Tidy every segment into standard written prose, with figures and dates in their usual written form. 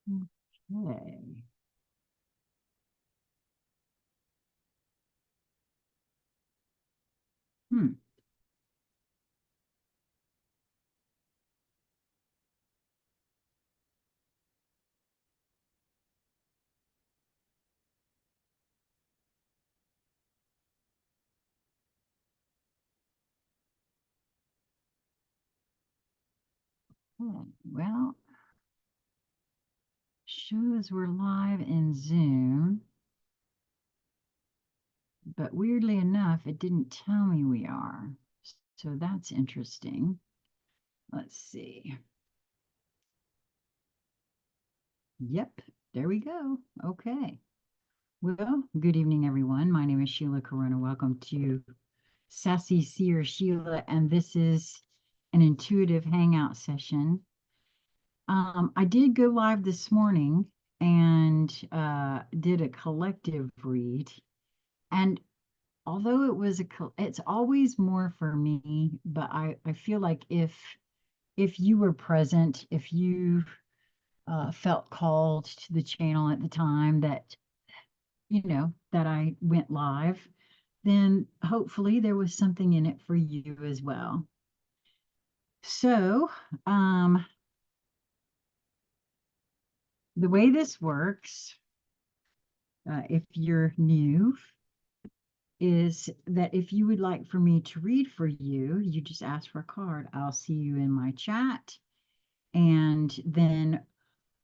Okay. Hmm. Well, shows were live in Zoom, but weirdly enough, it didn't tell me we are. So that's interesting. Let's see. Yep, there we go. Okay. Well, good evening, everyone. My name is Sheila Corona. Welcome to Sassy Seer Sheila, and this is an intuitive hangout session. I did go live this morning and did a collective read. And although it was it's always more for me, but I feel like if you were present, if you felt called to the channel at the time that that I went live, then hopefully there was something in it for you as well. So, the way this works, if you're new, is that if you would like for me to read for you, you just ask for a card. I'll see you in my chat. And then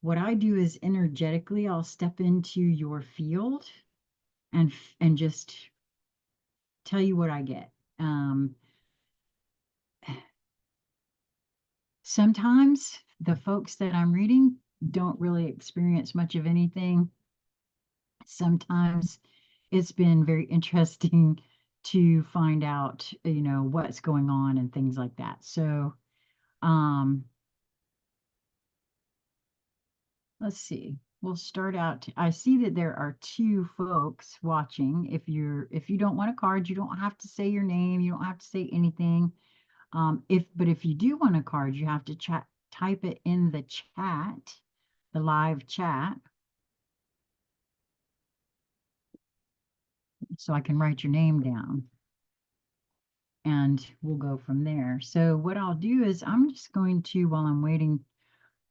what I do is energetically, I'll step into your field and just tell you what I get. Sometimes the folks that I'm reading don't really experience much of anything. Sometimes it's been very interesting to find out, what's going on and things like that. So, um, let's see. We'll start out. I see that there are two folks watching. If you don't want a card, you don't have to say your name. You don't have to say anything. If you do want a card, you have to type it in the chat, the live chat, so I can write your name down and we'll go from there. So what I'll do is I'm just going to, while I'm waiting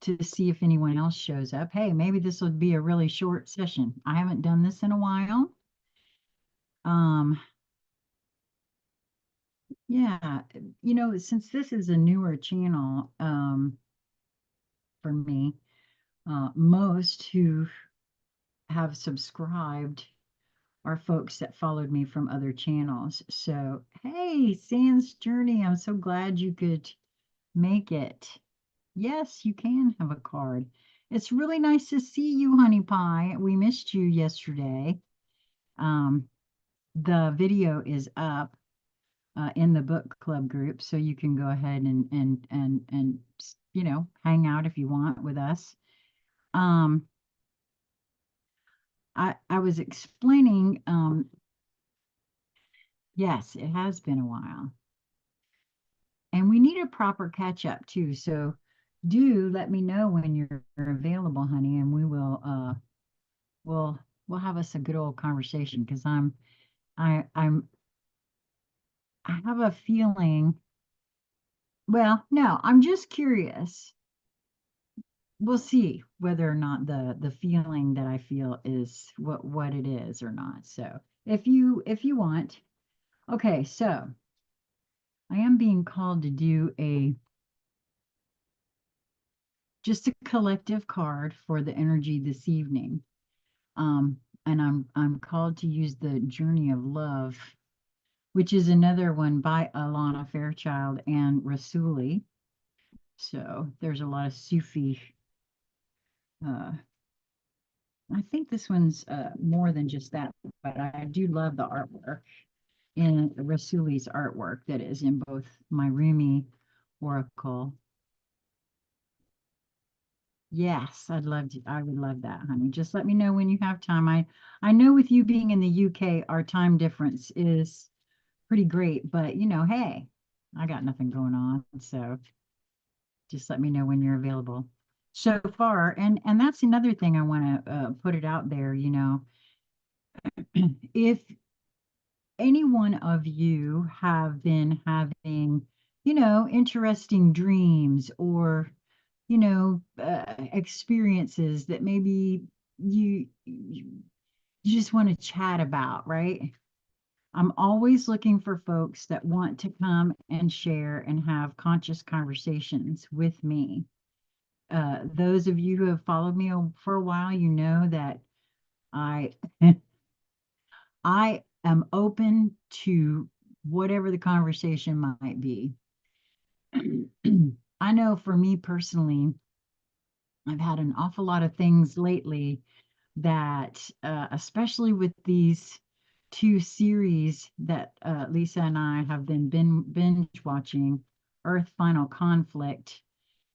to see if anyone else shows up, hey, maybe this will be a really short session. I haven't done this in a while. Um, yeah, since this is a newer channel, for me, most who have subscribed are folks that followed me from other channels. So, hey, Sans Journey, I'm so glad you could make it. Yes, you can have a card. It's really nice to see you, Honey Pie. We missed you yesterday. Um, the video is up in the book club group, so you can go ahead and hang out if you want with us. Um, I was explaining. Yes, it has been a while. And we need a proper catch up too. So do let me know when you're available, honey, and we'll we'll have us a good old conversation because I'm I have a feeling, well, no, I'm just curious. We'll see whether or not the feeling that I feel is what it is or not. So if you want, okay, so I am being called to do a just a collective card for the energy this evening. And I'm called to use the Journey of Love, which is another one by Alana Fairchild and Rasuli. So there's a lot of Sufi. Uh, I think this one's more than just that, but I do love the artwork in Rasuli's artwork that is in both my Rumi Oracle. Yes, I would love that, honey. Just let me know when you have time. I know with you being in the UK, our time difference is pretty great, but hey, I got nothing going on. So just let me know when you're available. so far, and that's another thing I want to put it out there, if any one of you have been having, interesting dreams or, experiences that maybe you just want to chat about, right? I'm always looking for folks that want to come and share and have conscious conversations with me. Those of you who have followed me for a while, you know that I I am open to whatever the conversation might be. I know for me personally, I've had an awful lot of things lately that, especially with these two series that Lisa and I have been binge watching, Earth Final Conflict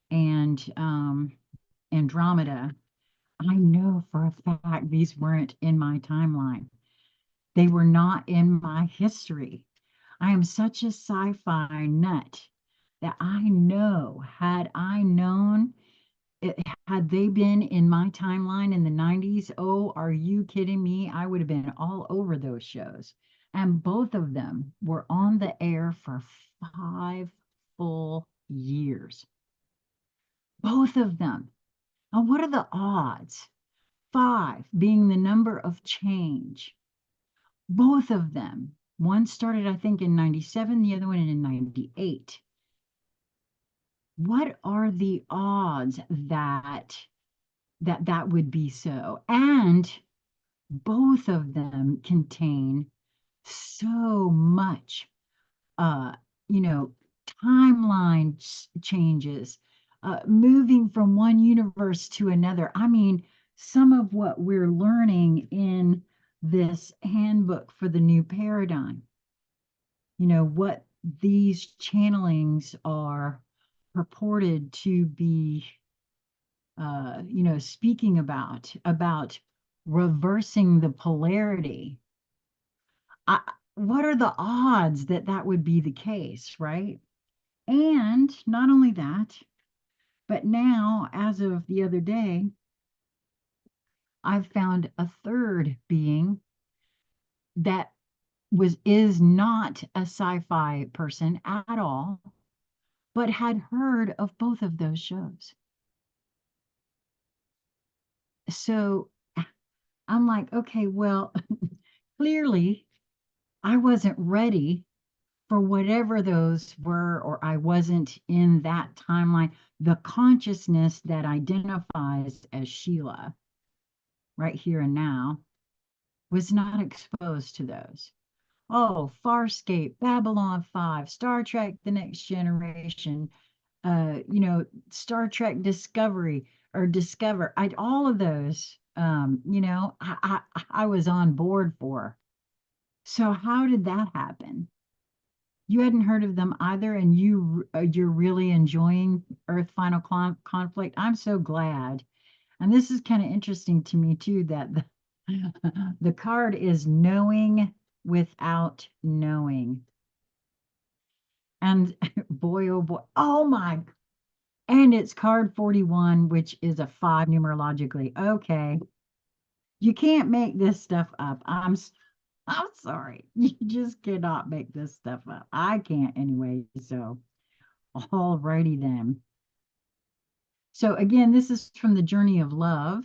and Andromeda. I know for a fact these weren't in my timeline. They were not in my history. I am such a sci-fi nut that I know, had I known, had they been in my timeline in the 90s, oh, are you kidding me? I would have been all over those shows. And both of them were on the air for 5 full years. Both of them. Now, what are the odds? Five being the number of change. Both of them. One started, I think, in 97, the other one in 98. What are the odds that would be so? And both of them contain so much, uh, you know, timeline changes, moving from one universe to another. I mean, some of what we're learning in this handbook for the new paradigm, what these channelings are purported to be, speaking about reversing the polarity. What are the odds that that would be the case, right? And not only that, but now, as of the other day, I've found a third being that is not a sci-fi person at all, but had heard of both of those shows. So I'm like, okay, well, clearly I wasn't ready for whatever those were, or I wasn't in that timeline. The consciousness that identifies as Sheila right here and now was not exposed to those. Oh, Farscape, Babylon 5, Star Trek The Next Generation, Star Trek Discovery or Discover. All of those, I was on board for. So how did that happen? You hadn't heard of them either, and you're really enjoying Earth Final Conflict. I'm so glad. And this is kind of interesting to me too, that the card is knowing without knowing. And boy, oh boy, oh my, and it's card 41, which is a 5 numerologically. Okay. You can't make this stuff up. I'm sorry. You just cannot make this stuff up. I can't anyway. So, alrighty then. So again, this is from The Journey of Love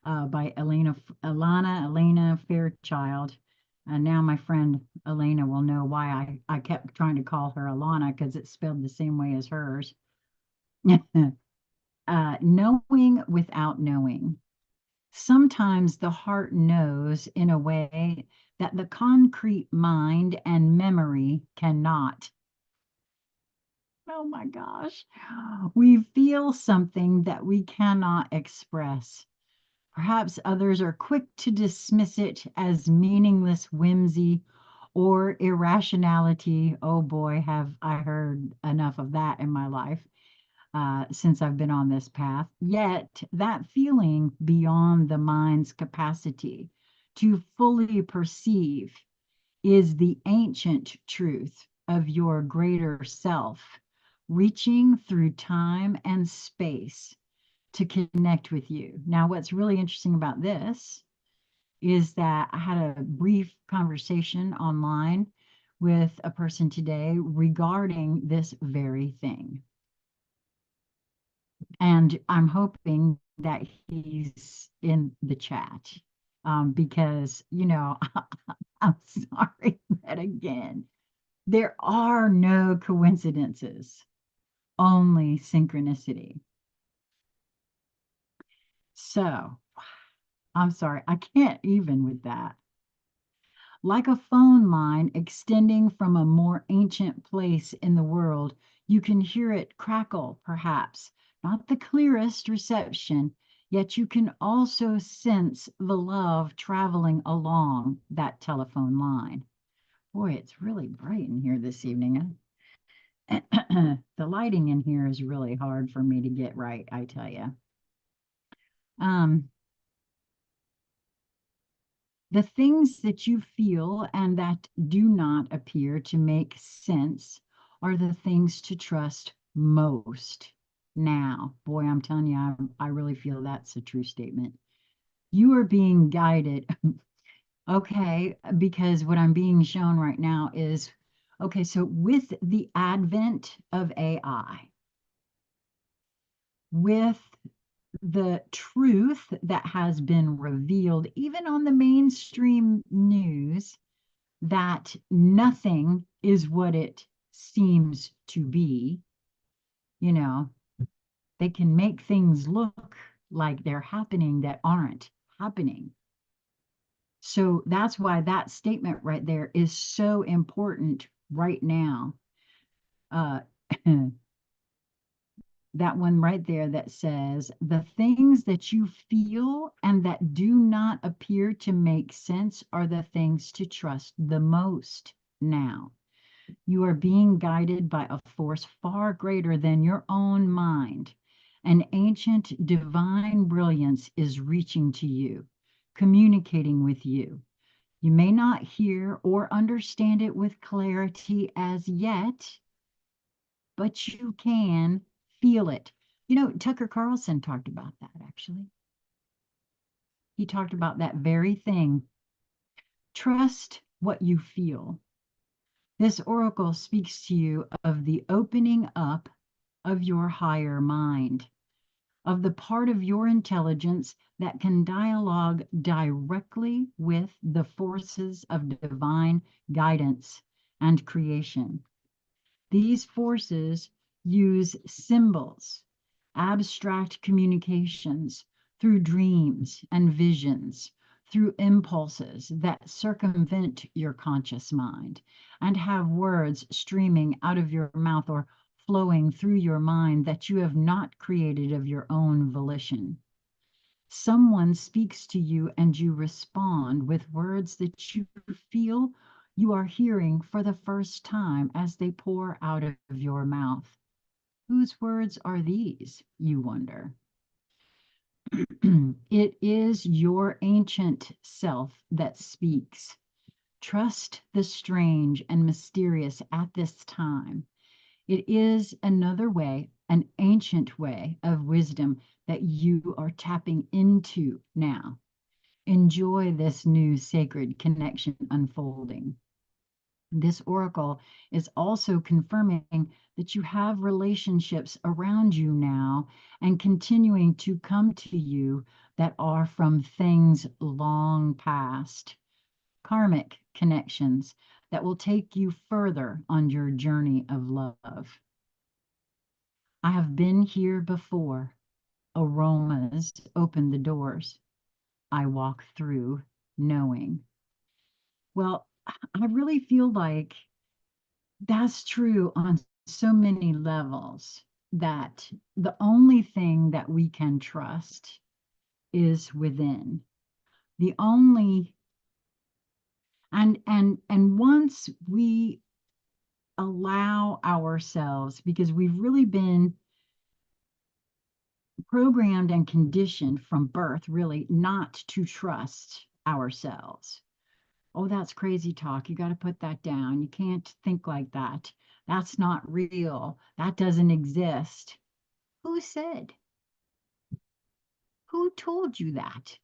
by Elena Fairchild. And now my friend Elena will know why I kept trying to call her Alana, because it's spelled the same way as hers. Knowing without knowing. Sometimes the heart knows in a way that the concrete mind and memory cannot. Oh my gosh. We feel something that we cannot express. Perhaps others are quick to dismiss it as meaningless whimsy or irrationality. Oh boy, have I heard enough of that in my life since I've been on this path. Yet that feeling beyond the mind's capacity to fully perceive is the ancient truth of your greater self, reaching through time and space to connect with you. Now, what's really interesting about this is that I had a brief conversation online with a person today regarding this very thing. And I'm hoping that he's in the chat because, I'm sorry, but again, there are no coincidences, only synchronicity. So I'm sorry, I can't even with that. Like a phone line extending from a more ancient place in the world, you can hear it crackle, perhaps, not the clearest reception, yet you can also sense the love traveling along that telephone line. Boy, it's really bright in here this evening. The lighting in here is really hard for me to get right, I tell you. The things that you feel and that do not appear to make sense are the things to trust most now. Boy, I'm telling you, I really feel that's a true statement. You are being guided. Okay, because what I'm being shown right now is okay, so with the advent of AI, with the truth that has been revealed, even on the mainstream news, that nothing is what it seems to be, you know, they can make things look like they're happening that aren't happening. So that's why that statement right there is so important right now. Uh, that one right there that says, the things that you feel and that do not appear to make sense are the things to trust the most now. You are being guided by a force far greater than your own mind. An ancient divine brilliance is reaching to you, communicating with you. You may not hear or understand it with clarity as yet, but you can feel it. Tucker Carlson talked about that actually. He talked about that very thing. Trust what you feel. This oracle speaks to you of the opening up of your higher mind, of the part of your intelligence that can dialogue directly with the forces of divine guidance and creation. These forces use symbols, abstract communications through dreams and visions, through impulses that circumvent your conscious mind and have words streaming out of your mouth or flowing through your mind that you have not created of your own volition. Someone speaks to you and you respond with words that you feel you are hearing for the first time as they pour out of your mouth. Whose words are these, you wonder? It is your ancient self that speaks. Trust the strange and mysterious at this time. It is another way, an ancient way of wisdom that you are tapping into now. Enjoy this new sacred connection unfolding. This oracle is also confirming that you have relationships around you now and continuing to come to you that are from things long past, karmic connections that will take you further on your journey of love. I have been here before. Aromas open the doors. I walk through knowing. Well, I really feel like that's true on so many levels that the only thing that we can trust is within. The only and once we allow ourselves, because we've really been programmed and conditioned from birth really not to trust ourselves. Oh, that's crazy talk. You got to put that down. You can't think like that. That's not real. That doesn't exist. Who said? Who told you that?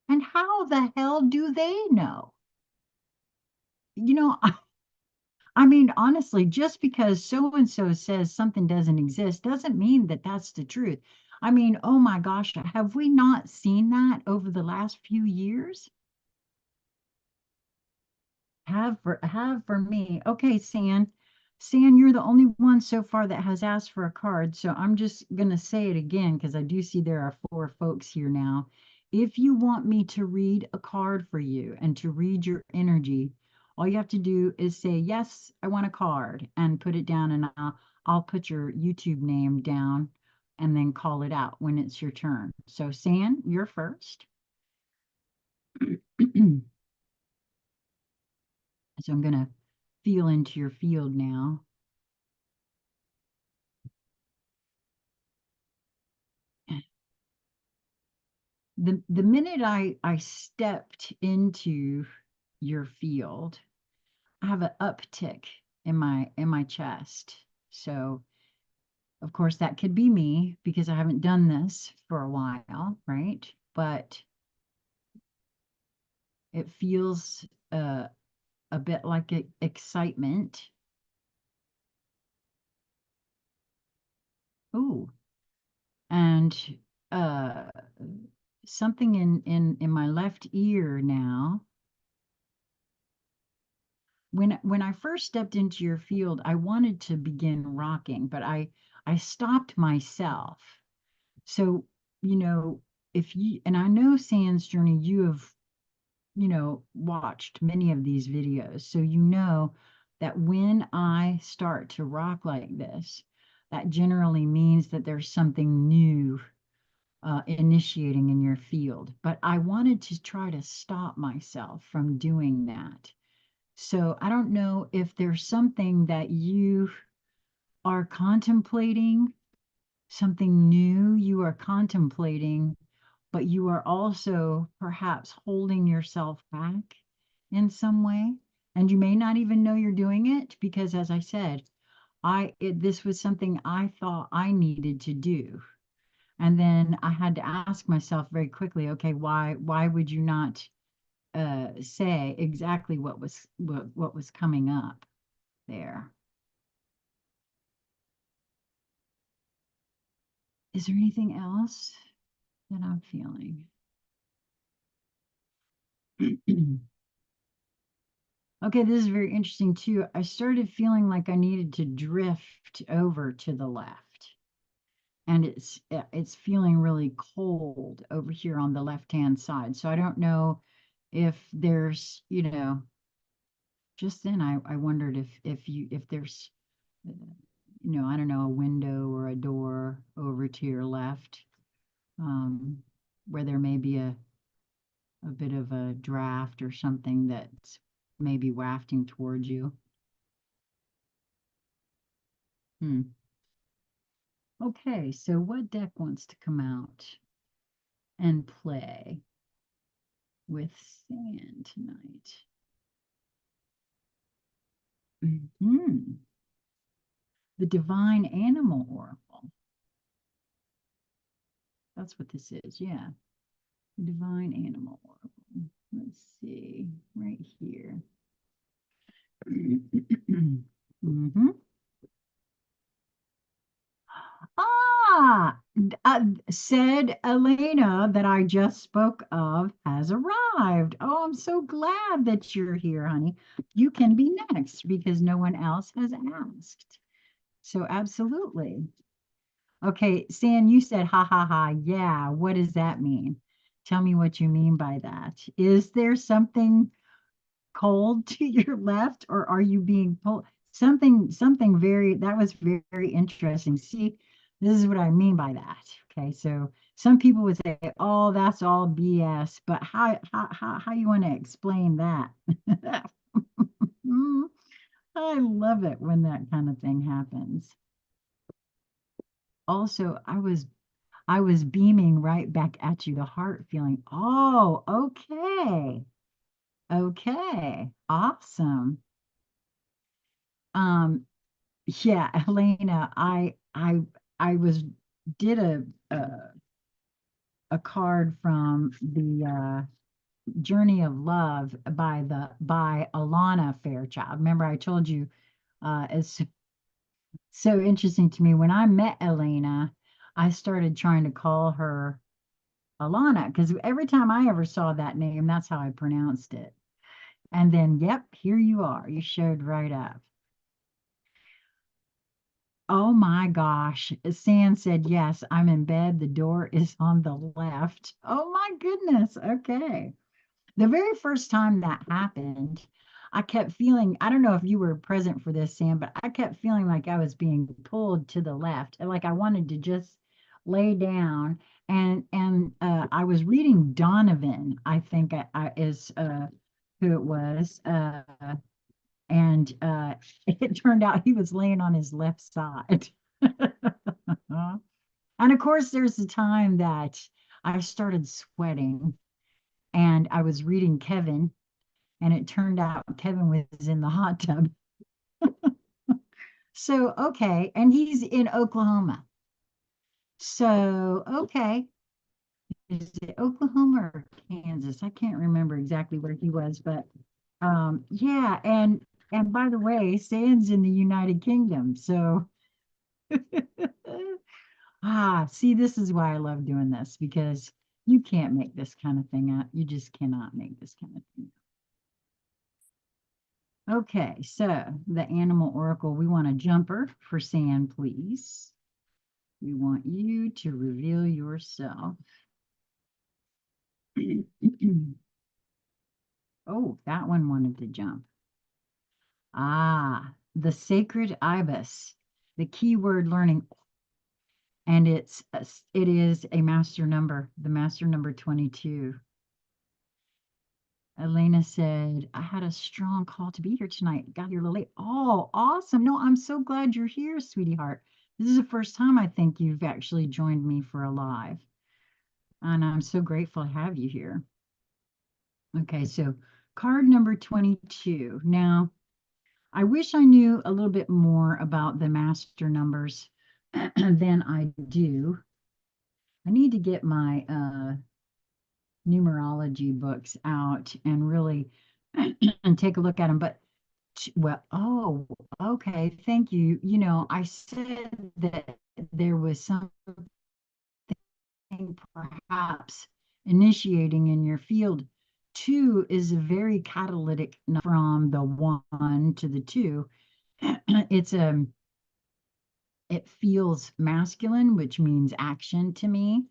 And how the hell do they know? You know, I mean, honestly, just because so and so says something doesn't exist doesn't mean that that's the truth. I mean, oh my gosh, have we not seen that over the last few years? Have for me. Okay, San. San, you're the only one so far that has asked for a card. So I'm just gonna say it again because I do see there are four folks here now. If you want me to read a card for you and to read your energy, all you have to do is say, yes, I want a card and put it down and I'll put your YouTube name down and then call it out when it's your turn. So San, you're first. So I'm gonna feel into your field now. The minute I stepped into your field, I have an uptick in my chest. So of course that could be me because I haven't done this for a while, right? But it feels a bit like excitement. Ooh, and uh, something in my left ear now. When I first stepped into your field, I wanted to begin rocking, but I stopped myself. So, you know, if you and I know Sans Journey, you have, watched many of these videos. So you know that when I start to rock like this, that generally means that there's something new initiating in your field. But I wanted to try to stop myself from doing that. So I don't know if there's something that you are contemplating, something new you are contemplating, but you are also perhaps holding yourself back in some way. And you may not even know you're doing it because, as I said, this was something I thought I needed to do. And then I had to ask myself very quickly, okay, why would you not say exactly what was coming up there? Is there anything else that I'm feeling? Okay, this is very interesting too. I started feeling like I needed to drift over to the left, and it's feeling really cold over here on the left-hand side. So I don't know if there's, just then I wondered if there's, I don't know, a window or a door over to your left, um, where there may be a bit of a draft or something that's maybe wafting towards you. Hmm. Okay, so what deck wants to come out and play with sand tonight? The Divine Animal Oracle. That's what this is, yeah. The Divine Animal Oracle. Let's see, right here. Mm-hmm. Ah, said Elena that I just spoke of has arrived. Oh, I'm so glad that you're here, honey. You can be next because no one else has asked. So absolutely. Okay, San, you said ha ha ha. Yeah, what does that mean? Tell me what you mean by that. Is there something cold to your left, or are you being pulled? Something that was very, very interesting. See, this is what I mean by that. Okay, so some people would say, oh, that's all BS, but how you want to explain that? Mm, I love it when that kind of thing happens. Also, I was beaming right back at you, the heart feeling. Oh, okay. Okay. Awesome. Um, yeah, Helena, I was did a a card from the Journey of Love by Alana Fairchild. Remember, I told you it's so interesting to me. When I met Elena, I started trying to call her Alana because every time I ever saw that name, that's how I pronounced it. And then, yep, here you are. You showed right up. Oh my gosh. San said, yes, I'm in bed. The door is on the left. Oh my goodness. Okay. The very first time that happened, I kept feeling, I don't know if you were present for this, Sam, but I kept feeling like I was being pulled to the left, like I wanted to just lay down. And I was reading Donovan, I think is who it was, and it turned out he was laying on his left side. And of course, there's the time that I started sweating and I was reading Kevin, and it turned out Kevin was in the hot tub. So, okay, and he's in Oklahoma. So, okay, is it Oklahoma or Kansas? I can't remember exactly where he was, but yeah, and by the way, Sam's in the United Kingdom. So, see, this is why I love doing this because you can't make this kind of thing up. You just cannot make this kind of thing up. Okay, so the animal oracle, we want a jumper for sand, please. We want you to reveal yourself. Oh, that one wanted to jump. Ah, the sacred ibis, the keyword learning, and it is a master number, the master number 22. Elena said, I had a strong call to be here tonight. Got here a little late. Oh, awesome. No, I'm so glad you're here, sweetie heart. This is the first time I think you've actually joined me for a live. And I'm so grateful to have you here. Okay, so card number 22. Now, I wish I knew a little bit more about the master numbers than I do. I need to get my numerology books out and really and take a look at them. But well, oh, okay, thank you. You know, I said that there was something perhaps initiating in your field. Two is a very catalytic from the one to the two. It's it feels masculine, which means action to me.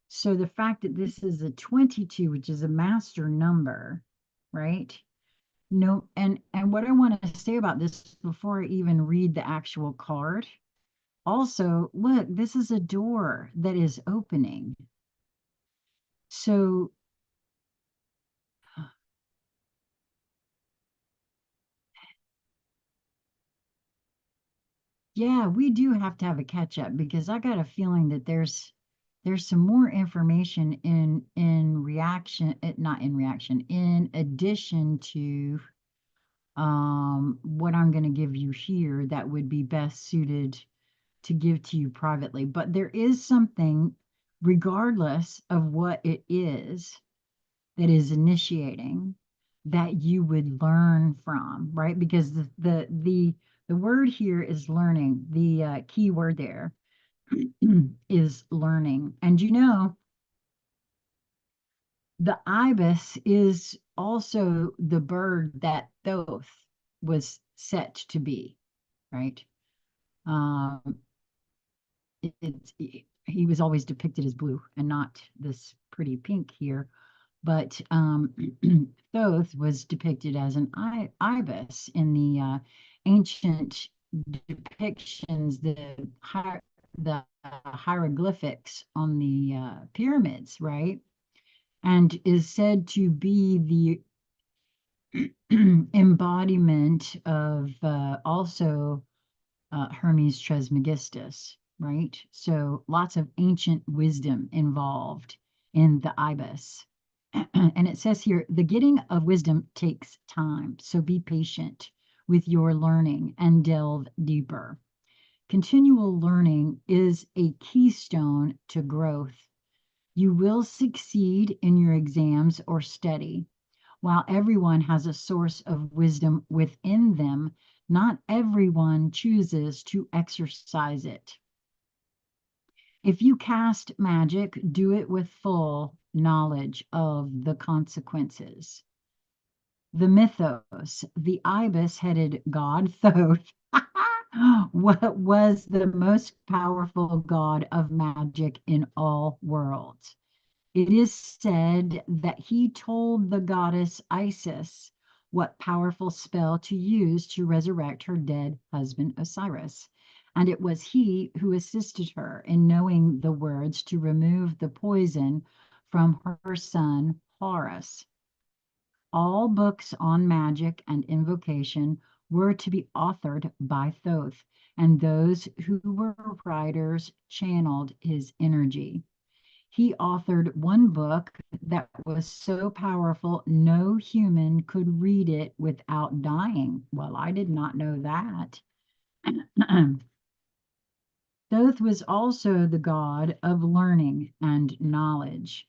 So the fact that this is a 22, which is a master number, right? No, and what I want to say about this before I even read the actual card. Also, look, this is a door that is opening. So yeah, we do have to have a catch up because I got a feeling that there's some more information in reaction, not in reaction, in addition to what I'm going to give you here that would be best suited to give to you privately. But there is something, regardless of what it is, that is initiating that you would learn from, right? Because the word here is learning. The key word there is learning. And you know, the ibis is also the bird that Thoth was set to be, right? Um, he was always depicted as blue and not this pretty pink here. But Thoth was depicted as an ibis in the ancient depictions, the hieroglyphics on the pyramids, right? And is said to be the embodiment of also Hermes Trismegistus, right? So lots of ancient wisdom involved in the ibis. And it says here, the getting of wisdom takes time, so be patient with your learning and delve deeper. Continual learning is a keystone to growth. You will succeed in your exams or study. While everyone has a source of wisdom within them, not everyone chooses to exercise it. If you cast magic, do it with full knowledge of the consequences. The mythos, the ibis-headed god Thoth, what was the most powerful god of magic in all worlds. It is said that he told the goddess Isis what powerful spell to use to resurrect her dead husband Osiris. And it was he who assisted her in knowing the words to remove the poison from her son Horus. All books on magic and invocation were to be authored by Thoth, and those who were writers channeled his energy. He authored one book that was so powerful no human could read it without dying. Well, I did not know that. Thoth was also the god of learning and knowledge,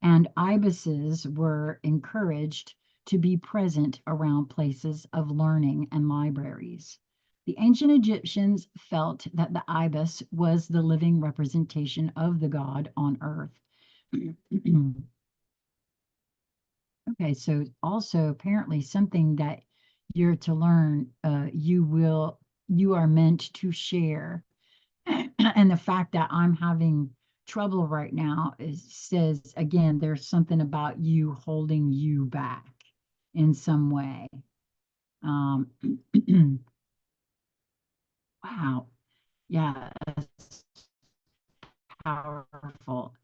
and ibises were encouraged to be present around places of learning and libraries. The ancient Egyptians felt that the ibis was the living representation of the god on earth. Okay, so also apparently something that you're to learn, you are meant to share. And the fact that I'm having trouble right now says again, there's something about you holding you back in some way. Um, wow, yeah, that's powerful.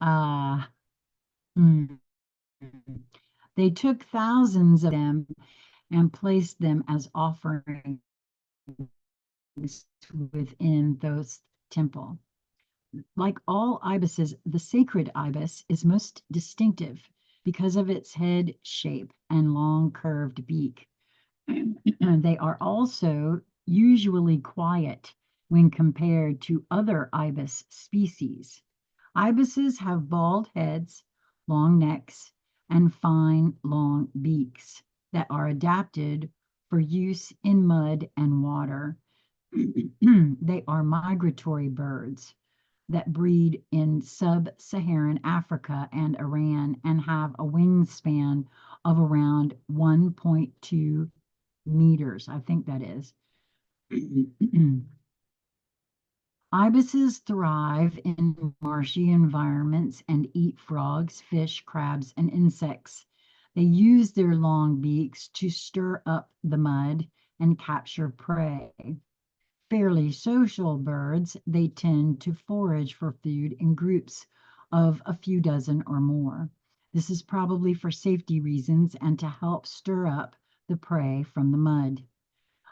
Uh, mm. They took thousands of them and placed them as offerings within those temple. Like all ibises, the sacred ibis is most distinctive because of its head shape and long curved beak. They are also usually quiet when compared to other ibis species. Ibises have bald heads, long necks, and fine, long beaks that are adapted for use in mud and water. They are migratory birds that breed in sub-Saharan Africa and Iran and have a wingspan of around 1.2 meters. I think that is. Ibises thrive in marshy environments and eat frogs, fish, crabs, and insects. They use their long beaks to stir up the mud and capture prey. Fairly social birds, they tend to forage for food in groups of a few dozen or more. This is probably for safety reasons and to help stir up the prey from the mud.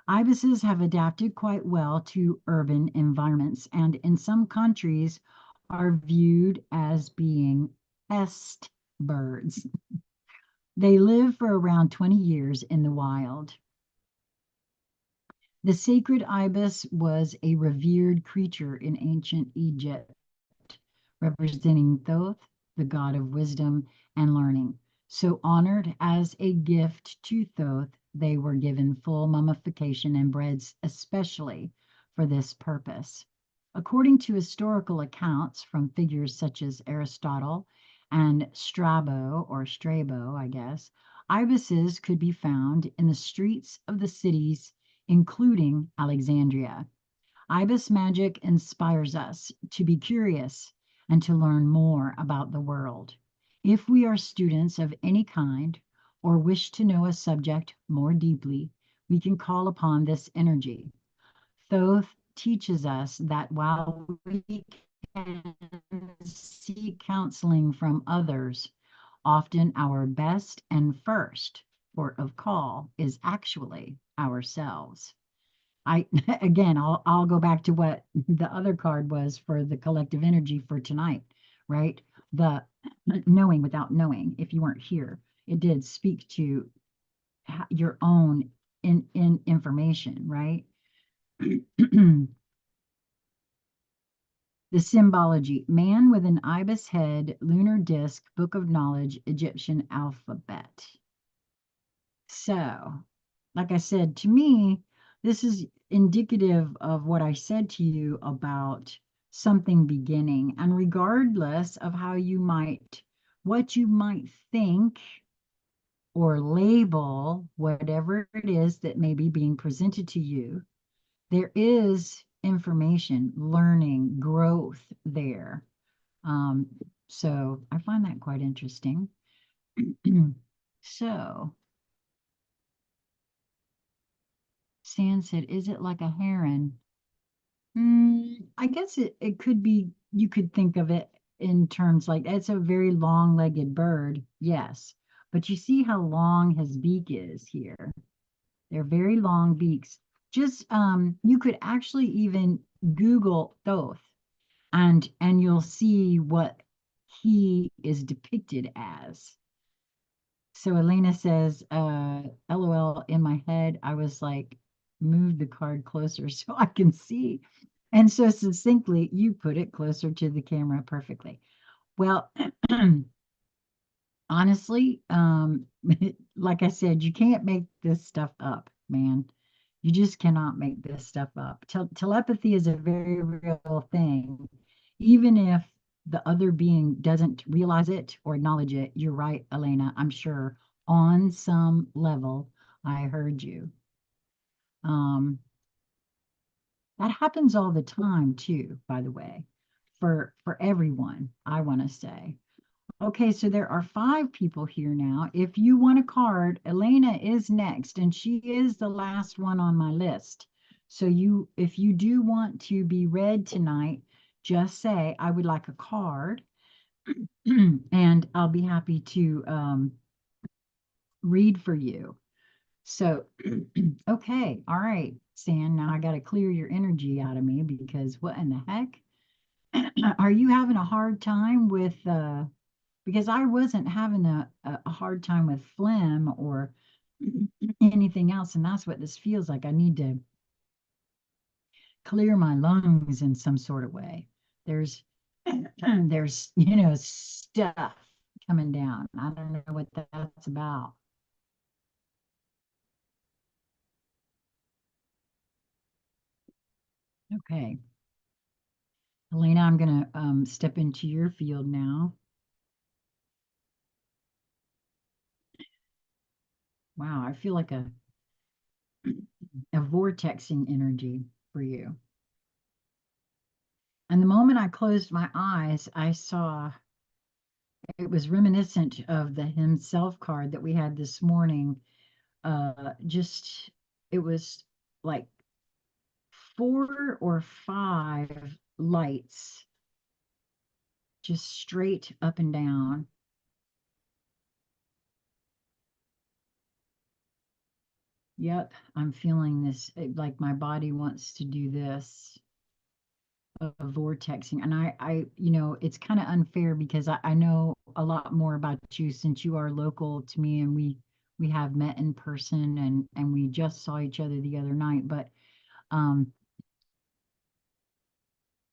Ibises have adapted quite well to urban environments and in some countries are viewed as being pest birds. They live for around 20 years in the wild. The sacred ibis was a revered creature in ancient Egypt, representing Thoth, the god of wisdom and learning. So honored as a gift to Thoth, they were given full mummification and bred especially for this purpose. According to historical accounts from figures such as Aristotle and Strabo, I guess, ibises could be found in the streets of the cities, including Alexandria. Ibis magic inspires us to be curious and to learn more about the world. If we are students of any kind or wish to know a subject more deeply, we can call upon this energy. Thoth teaches us that while we can seek counseling from others, often our best and first port of call is actually ourselves. I again, I'll go back to what the other card was for the collective energy for tonight, right? The knowing without knowing. If you weren't here, it did speak to your own in information, right? The symbology: man with an ibis head, lunar disc, book of knowledge, Egyptian alphabet. So, like I said, to me, this is indicative of what I said to you about something beginning. And regardless of what you might think or label whatever it is that may be being presented to you, there is information, learning, growth there. Um, so I find that quite interesting. So, Sand said, is it like a heron? I guess it could be, you could think of it in terms like it's a very long-legged bird, yes. But you see how long his beak is here. They're very long beaks. Just you could actually even Google Thoth and you'll see what he is depicted as. So Elena says, LOL, in my head, I was like, move the card closer so I can see. And so succinctly, you put it closer to the camera perfectly. Well, honestly, like I said, you can't make this stuff up, man. You just cannot make this stuff up. Telepathy is a very real thing. Even if the other being doesn't realize it or acknowledge it, you're right, Elena. I'm sure on some level, I heard you. That happens all the time too, by the way, for everyone, I want to say. Okay, so there are 5 people here now. If you want a card, Elena is next, and she is the last one on my list. So if you do want to be read tonight, just say, I would like a card, and I'll be happy to read for you. So, okay, all right, Stan, now I got to clear your energy out of me because what in the heck? Are you having a hard time with because I wasn't having a hard time with phlegm or anything else. And that's what this feels like. I need to clear my lungs in some sort of way. There's, there's, stuff coming down. I don't know what that's about. Okay. Elena, I'm going to step into your field now. Wow, I feel like a vortexing energy for you. And the moment I closed my eyes, I saw it was reminiscent of the himself card that we had this morning. Just it was like 4 or 5 lights just straight up and down. Yep, I'm feeling this like my body wants to do this vortexing. And it's kind of unfair because I know a lot more about you since you are local to me and we have met in person and we just saw each other the other night. But um,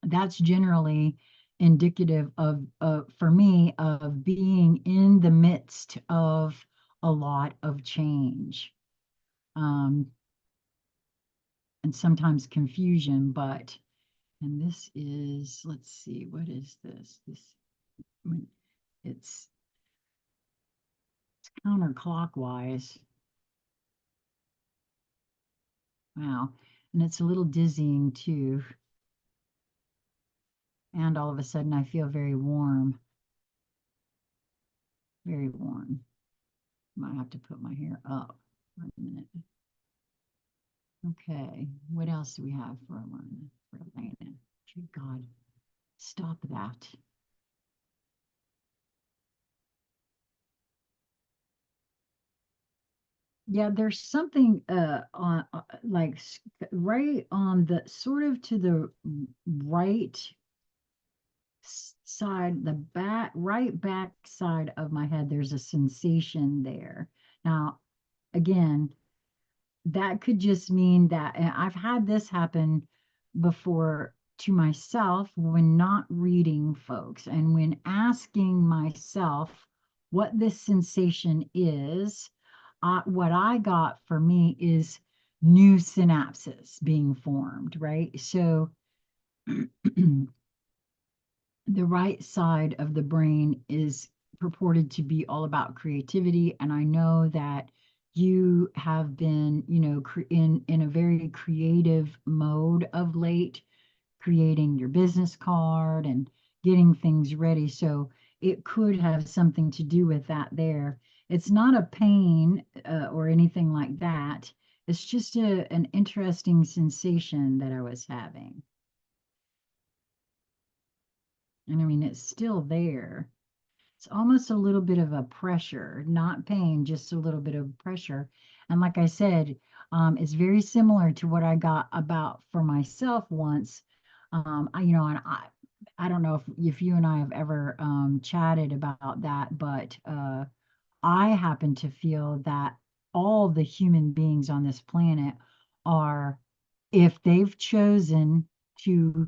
that's generally indicative of, for me, of being in the midst of a lot of change. Um, and sometimes confusion, and this is, let's see, what is this? It's counterclockwise. Wow. And it's a little dizzying too. And all of a sudden I feel very warm. Very warm. Might have to put my hair up for a minute. Okay. What else do we have for Elena? Good God. Stop that. Yeah, there's something on like right on the sort of to the right side, the right back side of my head, there's a sensation there. Now, again, that could just mean that and I've had this happen before to myself when not reading folks and when asking myself what this sensation is, what I got for me is new synapses being formed, right? So the right side of the brain is purported to be all about creativity. And I know that you have been, in a very creative mode of late, creating your business card and getting things ready. So it could have something to do with that there. It's not a pain or anything like that. It's just an interesting sensation that I was having. And I mean, it's still there. It's almost a little bit of a pressure, not pain, just a little bit of pressure. And like I said, it's very similar to what I got about for myself once. And I don't know if you and I have ever chatted about that, but I happen to feel that all the human beings on this planet are, if they've chosen to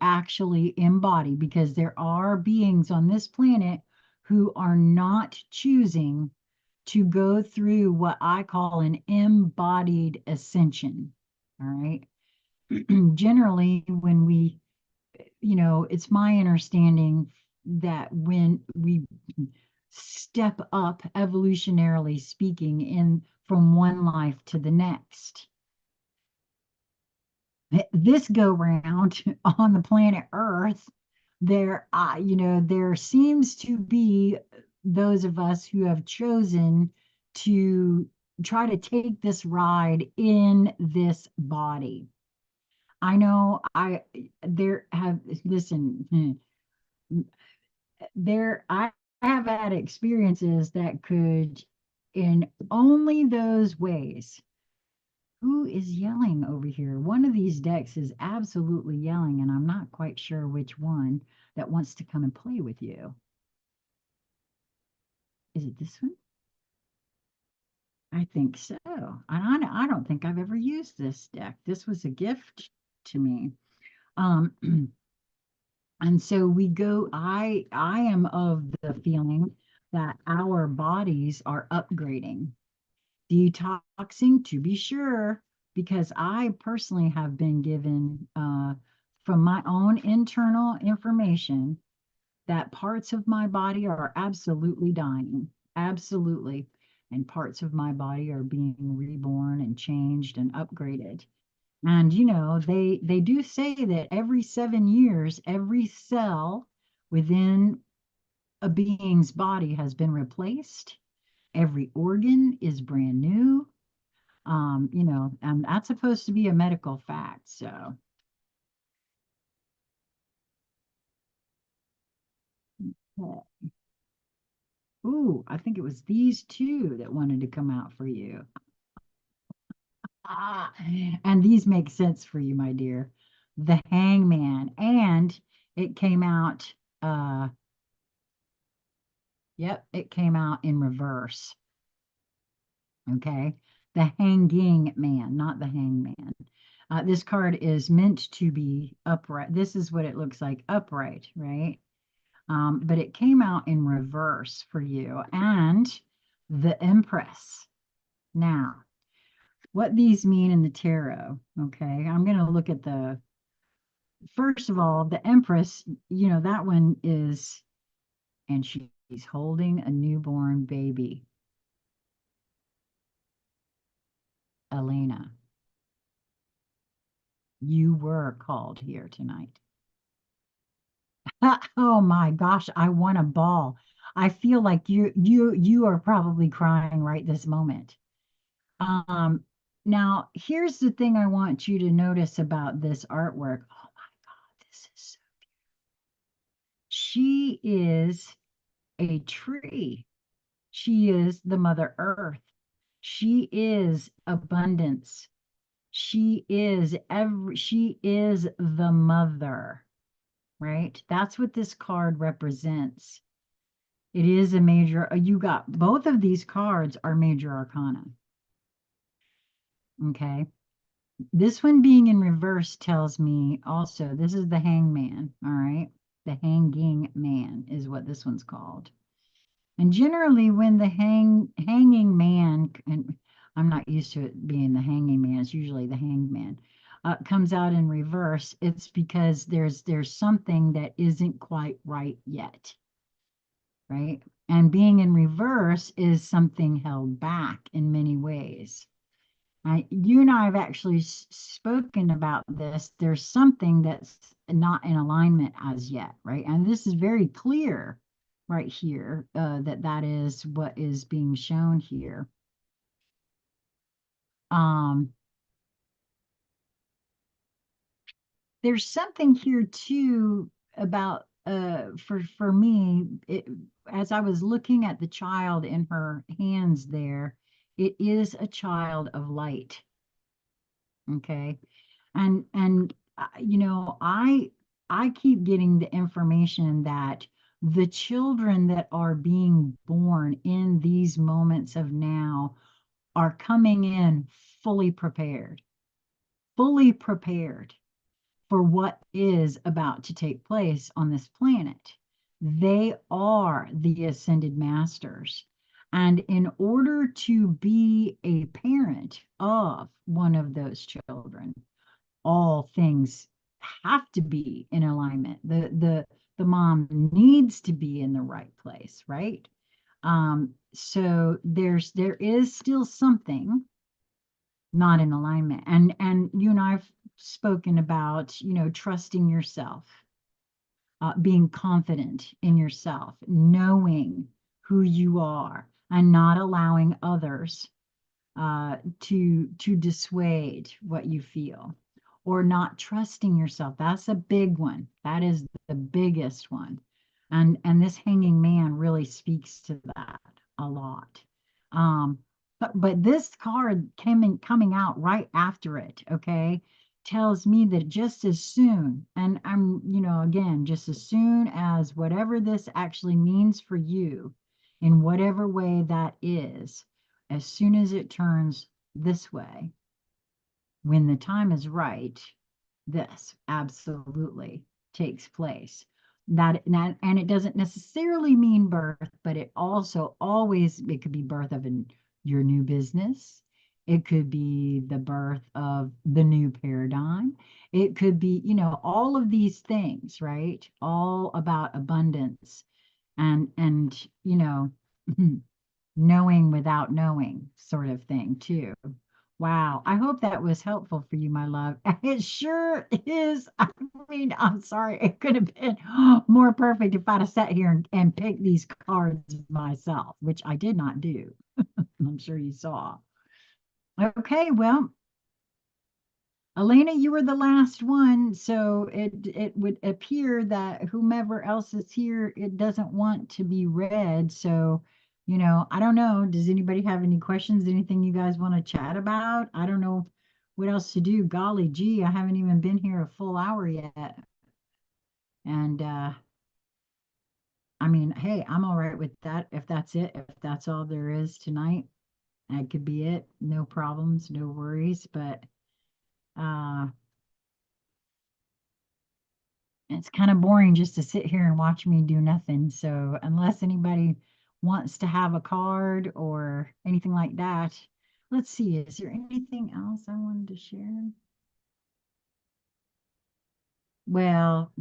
actually embody, because there are beings on this planet who are not choosing to go through what I call an embodied ascension. All right. Generally, when we, it's my understanding that when we step up, evolutionarily speaking, in from one life to the next, this go round on the planet Earth, there seems to be those of us who have chosen to try to take this ride in this body. I know there have, listen, I have had experiences that could, in only those ways. Who is yelling over here? One of these decks is absolutely yelling, and I'm not quite sure which one that wants to come and play with you. Is it this one? I think so. And I don't think I've ever used this deck. This was a gift to me. Um, and so we go, I am of the feeling that our bodies are upgrading, detoxing to be sure, because I personally have been given from my own internal information that parts of my body are absolutely dying, absolutely, and parts of my body are being reborn and changed and upgraded. And they do say that every 7 years, every cell within a being's body has been replaced. Every organ is brand new. And that's supposed to be a medical fact. So, yeah. Ooh, I think it was these two that wanted to come out for you. Ah, and these make sense for you, my dear. The Hangman, and it came out. Yep, it came out in reverse. Okay, the Hanging Man, not the Hangman. This card is meant to be upright. This is what it looks like, upright, right? But it came out in reverse for you. And the Empress. Now, what these mean in the tarot, okay? I'm going to look at first of all, the Empress, that one is, and she's holding a newborn baby. Elena, you were called here tonight. Oh my gosh, I want a ball. I feel like you are probably crying right this moment. Um, Now here's the thing I want you to notice about this artwork. Oh my God, this is she is a tree. She is the Mother Earth. She is abundance. She is the mother, right? That's what this card represents. It is a major, you got both of these cards are major arcana. Okay. This one being in reverse tells me also, this is the hangman, all right? The hanging man is what this one's called. And generally, when the hanging man, and I'm not used to it being the hanging man, it's usually the hanged man, comes out in reverse, it's because there's something that isn't quite right yet, right? And being in reverse is something held back in many ways. You and I have actually spoken about this. There's something that's not in alignment as yet, right? And this is very clear right here, that that is what is being shown here. Um, there's something here too about for me, as I was looking at the child in her hands there, it is a child of light. Okay. I keep getting the information that the children that are being born in these moments of now are coming in fully prepared for what is about to take place on this planet. They are the ascended masters. And in order to be a parent of one of those children, all things have to be in alignment. The mom needs to be in the right place, right? So there is still something not in alignment. And you and I've spoken about, trusting yourself, being confident in yourself, knowing who you are, and not allowing others to dissuade what you feel, or not trusting yourself. That's a big one. That is the biggest one. And this hanging man really speaks to that a lot. Um, but this card coming out right after it, okay, tells me that just as soon, and I'm, again, just as soon as whatever this actually means for you, in whatever way that is, as soon as it turns this way, when the time is right, this absolutely takes place. And it doesn't necessarily mean birth, but it also always, it could be birth of your new business. It could be the birth of the new paradigm. It could be, all of these things, right? All about abundance and knowing without knowing sort of thing too. Wow. I hope that was helpful for you, my love. It sure is. I mean, I'm sorry. It could have been more perfect if I'd have sat here and picked these cards myself, which I did not do. I'm sure you saw. Okay, well, Elena, you were the last one, so it would appear that whomever else is here, it doesn't want to be read. So, I don't know. Does anybody have any questions? Anything you guys want to chat about? I don't know what else to do. Golly gee, I haven't even been here a full hour yet. And I mean, hey, I'm all right with that. If that's it, if that's all there is tonight, that could be it. No problems, no worries. But uh it's kind of boring just to sit here and watch me do nothing. So unless anybody wants to have a card or anything like that, let's see, is there anything else I wanted to share? Well,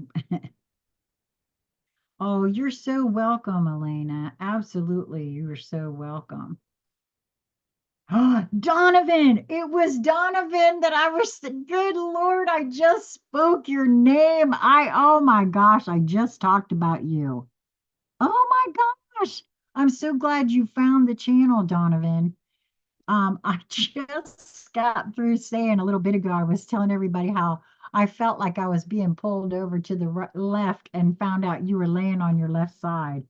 oh, you're so welcome, Elena. Absolutely, you are so welcome. Donovan, it was Donovan that I was, good Lord, I just spoke your name. Oh my gosh, I just talked about you. Oh my gosh. I'm so glad you found the channel, Donovan. I just got through saying a little bit ago, I was telling everybody how I felt like I was being pulled over to the left and found out you were laying on your left side.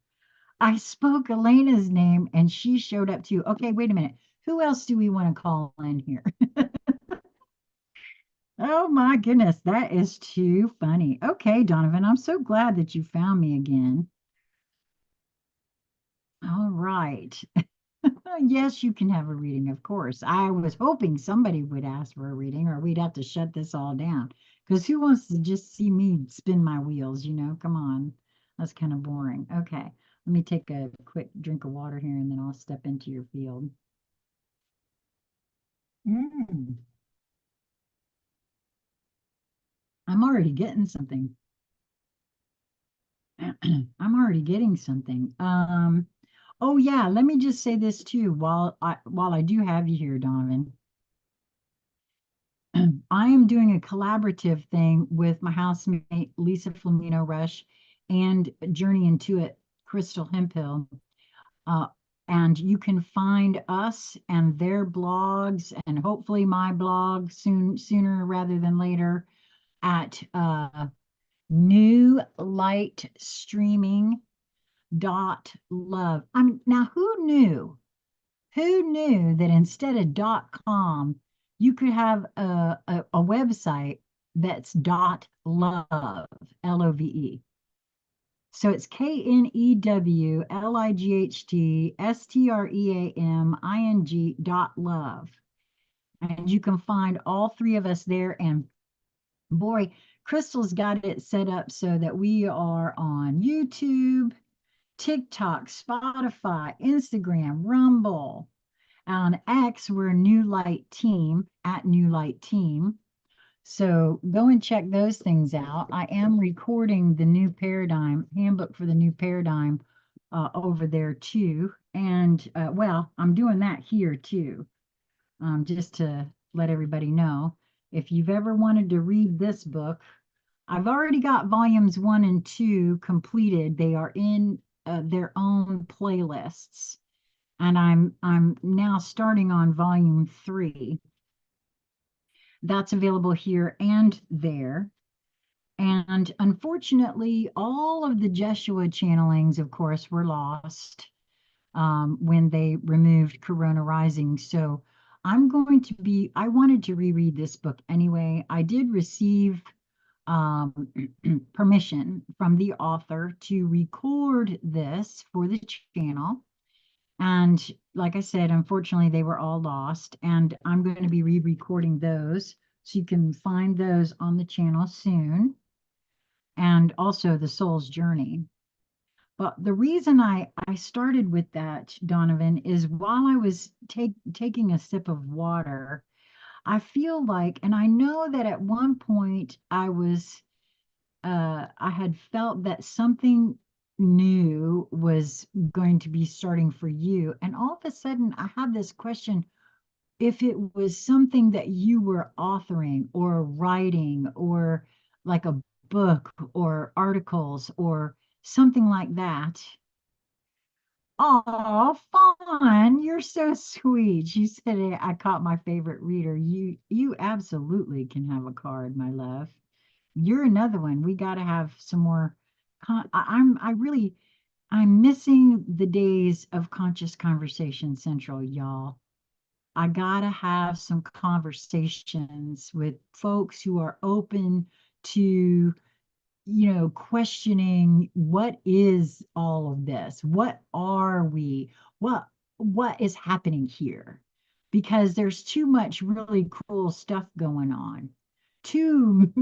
I spoke Elena's name and she showed up too. Okay, wait a minute. Who else do we want to call in here? Oh my goodness, that is too funny. Okay, Donovan, I'm so glad that you found me again. All right. Yes, you can have a reading, of course. I was hoping somebody would ask for a reading, or we'd have to shut this all down. Because who wants to just see me spin my wheels, you know? Come on. That's kind of boring. Okay. Let me take a quick drink of water here and then I'll step into your field. Mm, I'm already getting something. I'm already getting something. Oh yeah, let me just say this too while I do have you here, Donovan. I am doing a collaborative thing with my housemate Lisa Flamino Rush and Journey Into It, Crystal Hemphill. Uh, and you can find us and their blogs and hopefully my blog sooner rather than later at New Light Streaming .love. I mean, now who knew? Who knew that instead of .com, you could have a website that's .love, Love. So it's KNEWLIGHTSTREAMING .love. And you can find all three of us there. And boy, Crystal's got it set up so that we are on YouTube, TikTok, Spotify, Instagram, Rumble. On X, we're New Light Team at New Light Team. So go and check those things out. I am recording the new paradigm, handbook for the new paradigm over there too. And well, I'm doing that here too, just to let everybody know. If you've ever wanted to read this book, I've already got volumes 1 and 2 completed. They are in their own playlists, and I'm now starting on volume 3. That's available here and there. And unfortunately, all of the Jeshua channelings, of course, were lost when they removed Corona Rising. So I wanted to reread this book anyway. I did receive um, permission from the author to record this for the channel. And like I said, unfortunately, they were all lost. And I'm going to be re-recording those. So you can find those on the channel soon. And also the soul's journey. But the reason I started with that, Donovan, is while I was taking a sip of water, I feel like, and I know that at one point I had felt that something new was going to be starting for you. And all of a sudden, I had this question if it was something that you were authoring or writing or like a book or articles or something like that. Oh, fun. You're so sweet. She said, I caught my favorite reader. You absolutely can have a card, my love. You're another one. We got to have some more. I'm missing the days of Conscious Conversation Central, y'all. I gotta have some conversations with folks who are open to, questioning what is all of this? What are we? What is happening here? Because there's too much really cool stuff going on. Too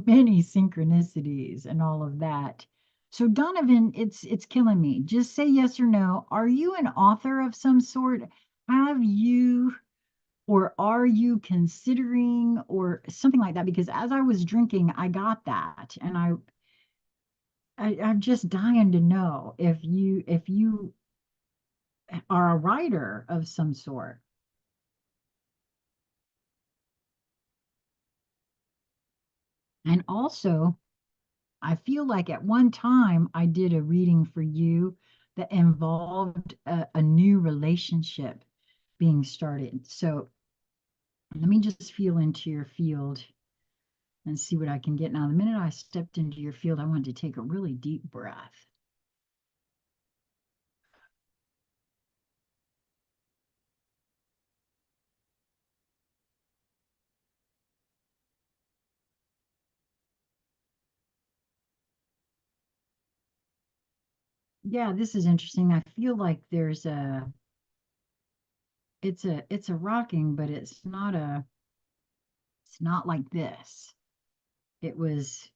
many synchronicities and all of that. So Donovan, it's killing me. Just say yes or no. Are you an author of some sort? Have you or are you considering or something like that? Because as I was drinking, I got that, and I'm just dying to know if you are a writer of some sort. And also, I feel like at one time I did a reading for you that involved a new relationship being started. So let me just feel into your field and see what I can get. Now, the minute I stepped into your field, I wanted to take a really deep breath. Yeah, this is interesting. I feel like there's a it's a rocking, but it's not like this. It was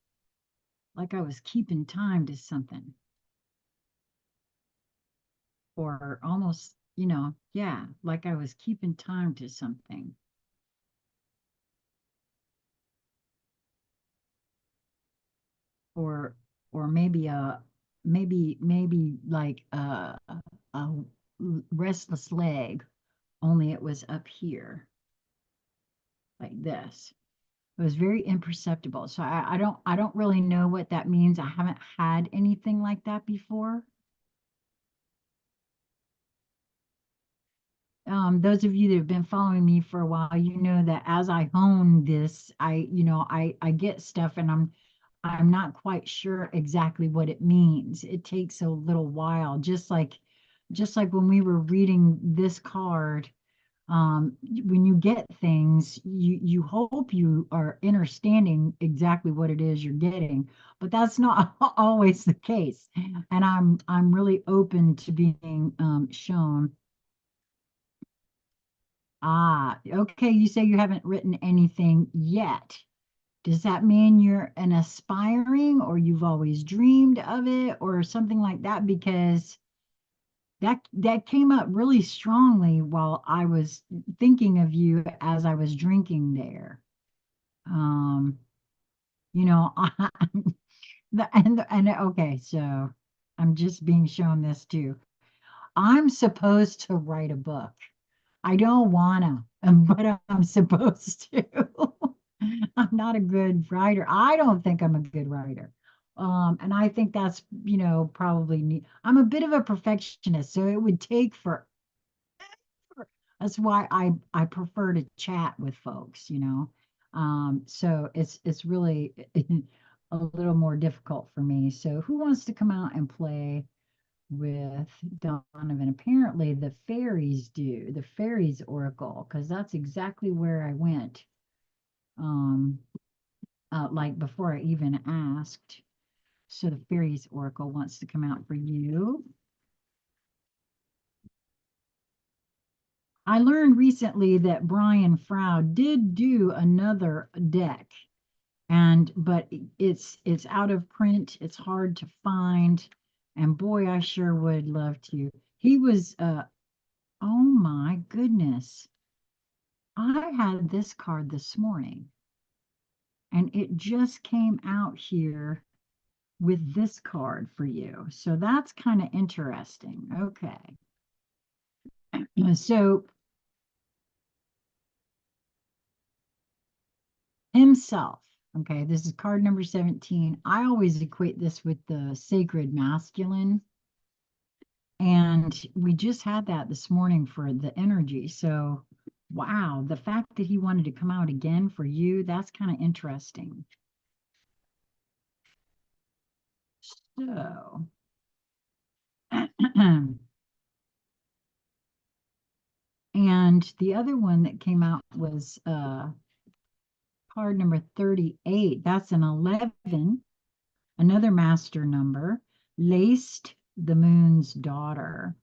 like I was keeping time to something, or almost, yeah, like I was keeping time to something, or or maybe like a restless leg, only it was up here like this. It was very imperceptible. So I don't really know what that means. I haven't had anything like that before. Those of you that have been following me for a while, you know that as I hone this, I get stuff and I'm not quite sure exactly what it means. It takes a little while, just like when we were reading this card. When you get things, you hope you are understanding exactly what it is you're getting, but that's not always the case. And I'm really open to being shown. Ah, okay. You say you haven't written anything yet. Does that mean you're an aspiring, or you've always dreamed of it, or something like that? Because that came up really strongly while I was thinking of you as I was drinking there. Um, you know, and okay, so I'm just being shown this too. I'm supposed to write a book. I don't wanna, but I'm supposed to. I'm not a good writer. I don't think I'm a good writer. And I think that's, probably me. I'm a bit of a perfectionist, so it would take for that's why I prefer to chat with folks. So it's really a little more difficult for me. So who wants to come out and play with Donovan? Apparently the fairies do, the fairies oracle, because that's exactly where I went. Um, like before I even asked. So the fairies oracle wants to come out for you. I learned recently that Brian Froud did do another deck, and but it's out of print. It's hard to find, and boy, I sure would love to. He was oh my goodness. I had this card this morning, and it just came out here with this card for you. So that's kind of interesting. Okay. So himself. Okay, this is card number 17. I always equate this with the sacred masculine. And we just had that this morning for the energy. So, wow, the fact that he wanted to come out again for you, that's kind of interesting. So, and the other one that came out was card number 38. That's an 11, another master number, laced the moon's daughter.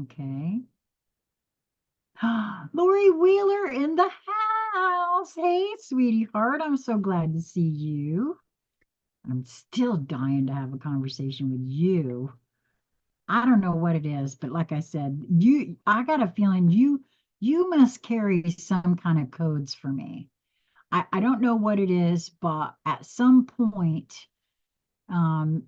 Okay. Lori Wheeler in the house. Hey, sweetie heart. I'm so glad to see you. I'm still dying to have a conversation with you. I don't know what it is, but like I said, I got a feeling you must carry some kind of codes for me. I don't know what it is, but at some point, um,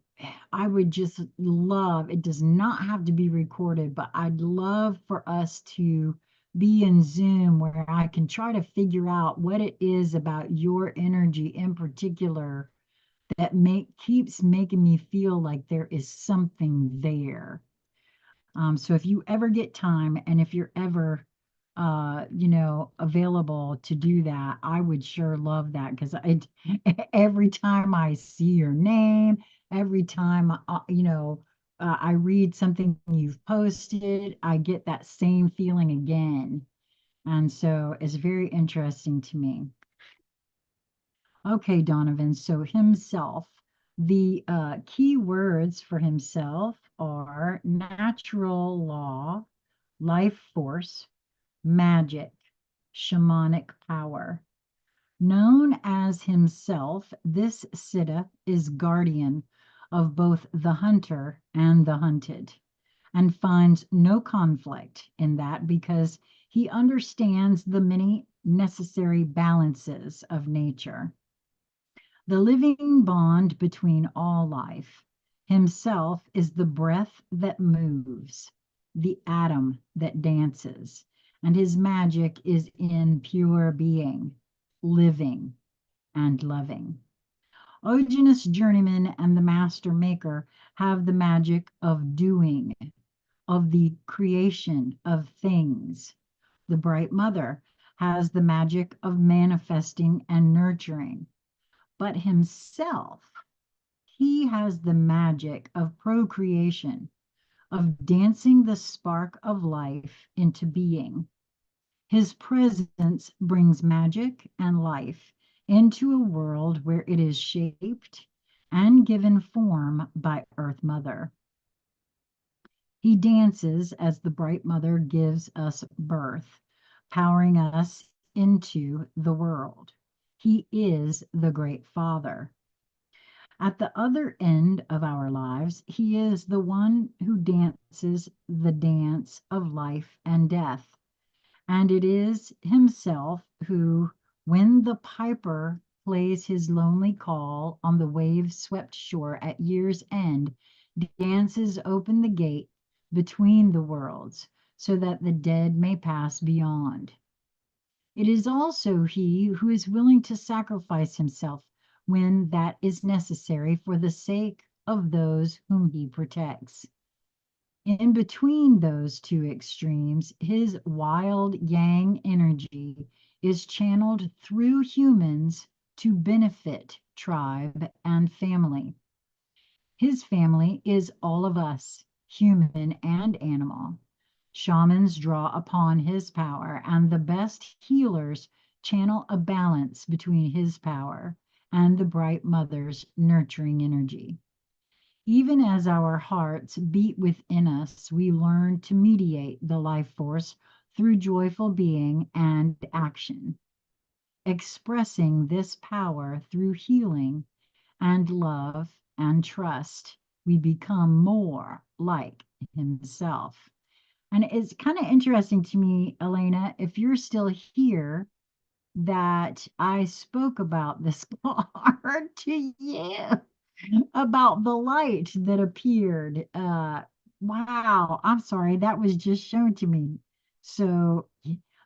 I would just love, it does not have to be recorded, but I'd love for us to be in Zoom where I can try to figure out what it is about your energy in particular that keeps making me feel like there is something there. So if you ever get time, and if you're ever available to do that, I would sure love that, because every time I see your name, every time I read something you've posted, I get that same feeling again. And so it's very interesting to me. Okay, Donovan. So himself, the key words for himself are natural law, life force, magic, shamanic power. Known as himself, this Siddha is guardian of both the hunter and the hunted, and finds no conflict in that because he understands the many necessary balances of nature. The living bond between all life. Himself is the breath that moves, the atom that dances, and his magic is in pure being, living and loving. Ojanus journeyman and the master maker have the magic of doing, of the creation of things. The bright mother has the magic of manifesting and nurturing. But himself, he has the magic of procreation, of dancing the spark of life into being. His presence brings magic and life into a world where it is shaped and given form by Earth Mother. He dances as the bright mother gives us birth, powering us into the world. He is the great father. At the other end of our lives, he is the one who dances the dance of life and death. And it is himself who, when the piper plays his lonely call on the wave swept shore at year's end, dances open the gate between the worlds so that the dead may pass beyond. It is also he who is willing to sacrifice himself when that is necessary for the sake of those whom he protects. In between those two extremes, his wild yang energy is channeled through humans to benefit tribe and family. His family is all of us, human and animal. Shamans draw upon his power, and the best healers channel a balance between his power and the bright mother's nurturing energy. Even as our hearts beat within us, we learn to mediate the life force through joyful being and action, expressing this power through healing and love and trust. We become more like himself. And it's kind of interesting to me, Elena, if you're still here, that I spoke about this card to you about the light that appeared. Wow, I'm sorry, that was just shown to me. So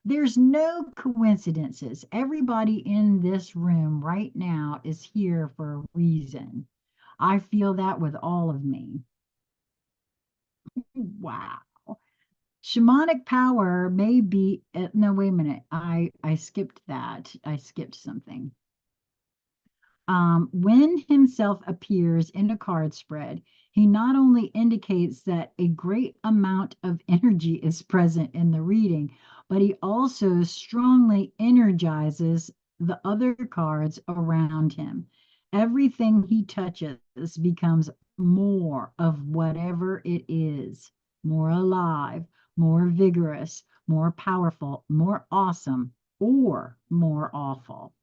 there's no coincidences. Everybody in this room right now is here for a reason. I feel that with all of me. Wow. Shamanic power may be, no, wait a minute. I skipped that. I skipped something. When himself appears in a card spread, he not only indicates that a great amount of energy is present in the reading, but he also strongly energizes the other cards around him. Everything he touches becomes more of whatever it is, more alive, more vigorous, more powerful, more awesome, or more awful.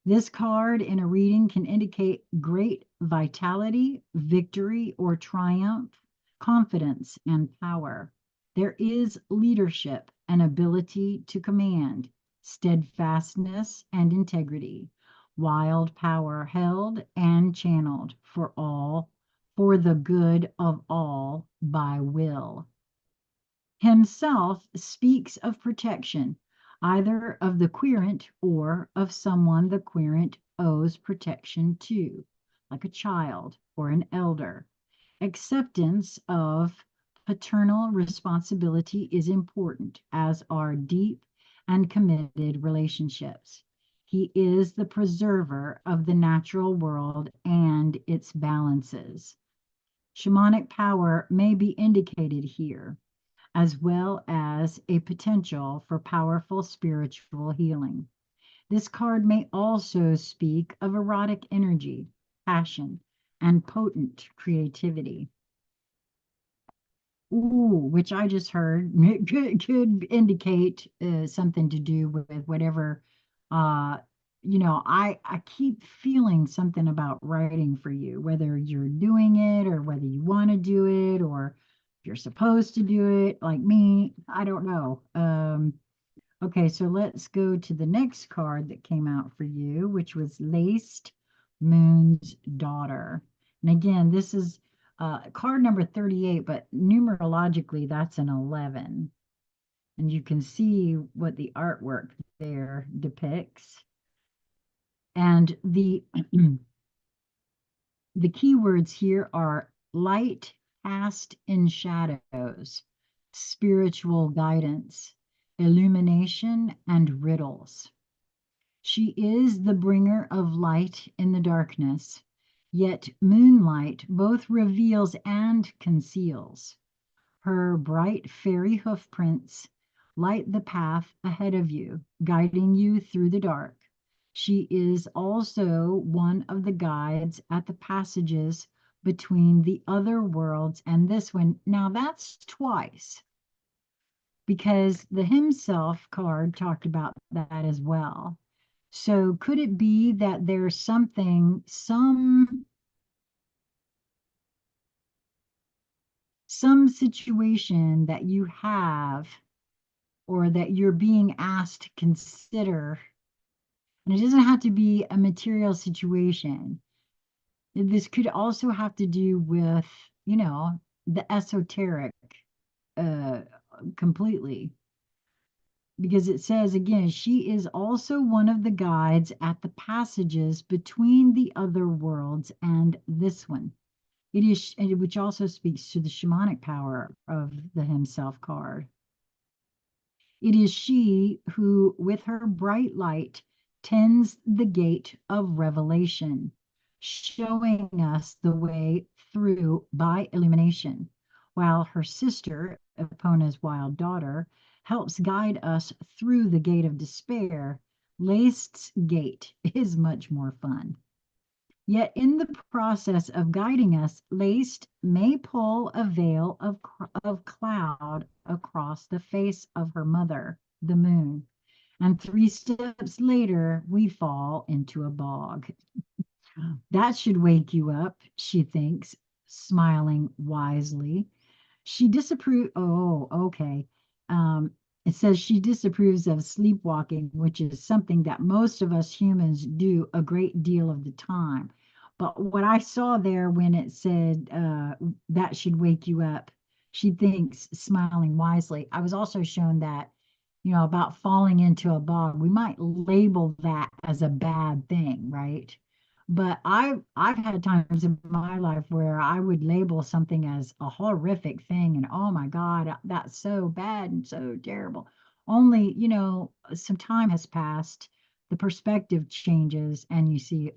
This card in a reading can indicate great vitality, victory, or triumph, confidence, and power. There is leadership and ability to command, steadfastness and integrity, wild power held and channeled for all, for the good of all by will. Himself speaks of protection, either of the querent or of someone the querent owes protection to, like a child or an elder. Acceptance of paternal responsibility is important, as are deep and committed relationships. He is the preserver of the natural world and its balances. Shamanic power may be indicated here, as well as a potential for powerful spiritual healing. This card may also speak of erotic energy, passion, and potent creativity. Ooh, which I just heard could indicate something to do with whatever. Uh, I keep feeling something about writing for you, whether you're doing it or whether you want to do it or if you're supposed to do it, like me. I don't know. Okay, so let's go to the next card that came out for you, which was Laced Moon's Daughter. And again, this is card number 38, but numerologically, that's an 11. And you can see what the artwork there depicts. And the the keywords here are light cast in shadows, spiritual guidance, illumination, and riddles. She is the bringer of light in the darkness, yet moonlight both reveals and conceals. Her bright fairy hoofprints light the path ahead of you, guiding you through the dark. She is also one of the guides at the passages between the other worlds and this one. Now that's twice because the himself card talked about that as well. So could it be that there's something, some situation that you have or that you're being asked to consider, and it doesn't have to be a material situation. This could also have to do with, the esoteric uh completely. Because it says again, she is also one of the guides at the passages between the other worlds and this one. It is, which also speaks to the shamanic power of the himself card. It is she who, with her bright light, tends the gate of revelation, showing us the way through by illumination, while her sister, Epona's wild daughter, helps guide us through the gate of despair. Laced's gate is much more fun. Yet in the process of guiding us, Laced may pull a veil of cloud across the face of her mother, the moon, and 3 steps later, we fall into a bog. That should wake you up, she thinks, smiling wisely. She disapproves. Oh, okay. It says she disapproves of sleepwalking, which is something that most of us humans do a great deal of the time. But what I saw there when it said that should wake you up, she thinks, smiling wisely. I was also shown that, about falling into a bog. We might label that as a bad thing, right? But I've had times in my life where I would label something as a horrific thing and oh my God, that's so bad and so terrible. Only, some time has passed, the perspective changes, and you see,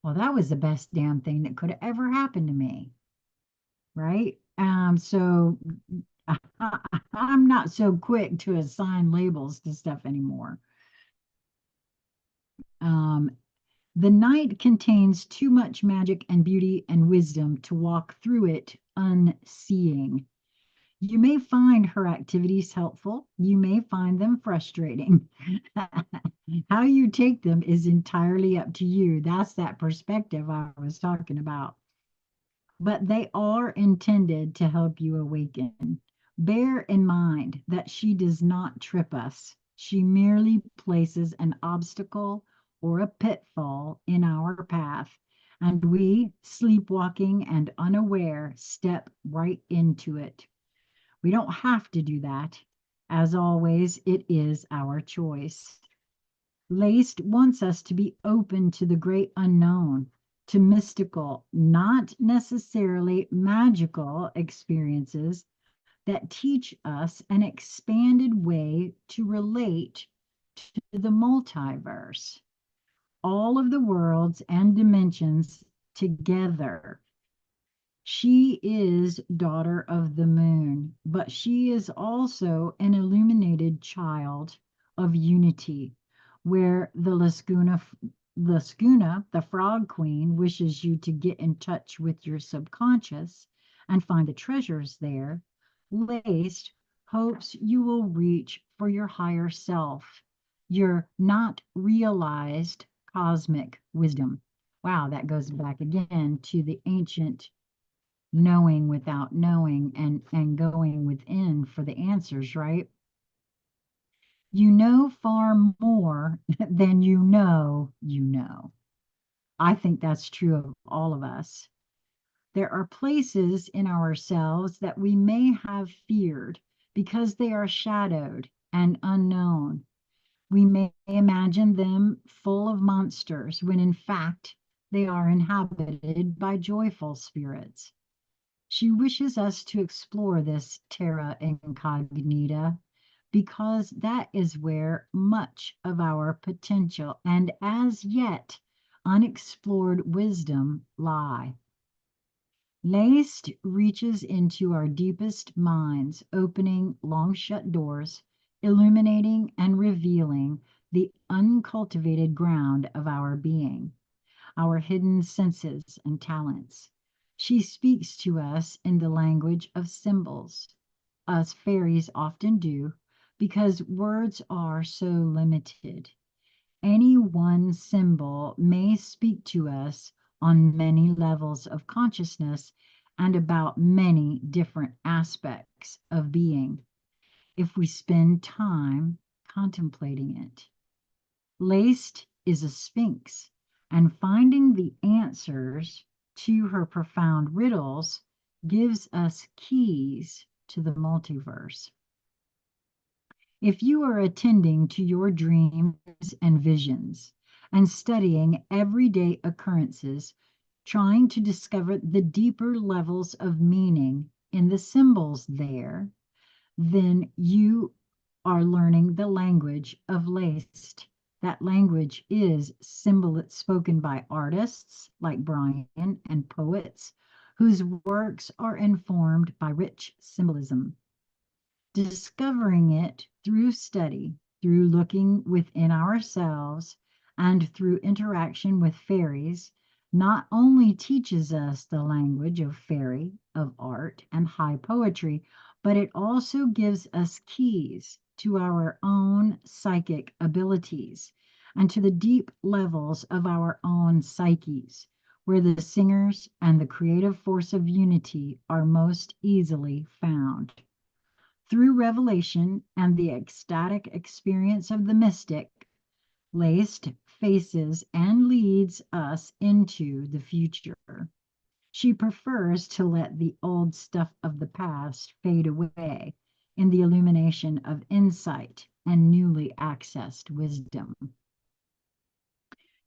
well, that was the best damn thing that could have ever happened to me, right? So I'm not so quick to assign labels to stuff anymore. Um, The night contains too much magic and beauty and wisdom to walk through it unseeing. You may find her activities helpful. You may find them frustrating. How you take them is entirely up to you. That's that perspective I was talking about. But they are intended to help you awaken. Bear in mind that she does not trip us. She merely places an obstacle or a pitfall in our path, and we, sleepwalking and unaware, step right into it. We don't have to do that. As always, it is our choice. Laced wants us to be open to the great unknown, to mystical, not necessarily magical experiences that teach us an expanded way to relate to the multiverse, all of the worlds and dimensions together. She is daughter of the moon, but she is also an illuminated child of unity, where the frog queen, wishes you to get in touch with your subconscious and find the treasures there. Laced hopes you will reach for your higher self, your not realized cosmic wisdom. Wow, that goes back again to the ancient knowing without knowing and going within for the answers, right? You know far more than you know you know. I think that's true of all of us. There are places in ourselves that we may have feared because they are shadowed and unknown. We may imagine them full of monsters when in fact they are inhabited by joyful spirits. She wishes us to explore this terra incognita because that is where much of our potential and as yet unexplored wisdom lie. Laced reaches into our deepest minds, opening long shut doors, illuminating and revealing the uncultivated ground of our being, our hidden senses and talents. She speaks to us in the language of symbols, as fairies often do, because words are so limited. Any one symbol may speak to us on many levels of consciousness and about many different aspects of being if we spend time contemplating it. Laced is a sphinx, and finding the answers to her profound riddles gives us keys to the multiverse. If you are attending to your dreams and visions and studying everyday occurrences, trying to discover the deeper levels of meaning in the symbols there, then you are learning the language of laced. That language is symbol spoken by artists like Brian and poets whose works are informed by rich symbolism. Discovering it through study, through looking within ourselves, and through interaction with fairies, not only teaches us the language of fairy, of art, and high poetry, but it also gives us keys to our own psychic abilities and to the deep levels of our own psyches, where the singers and the creative force of unity are most easily found. Through revelation and the ecstatic experience of the mystic, Laced faces and leads us into the future. She prefers to let the old stuff of the past fade away in the illumination of insight and newly accessed wisdom.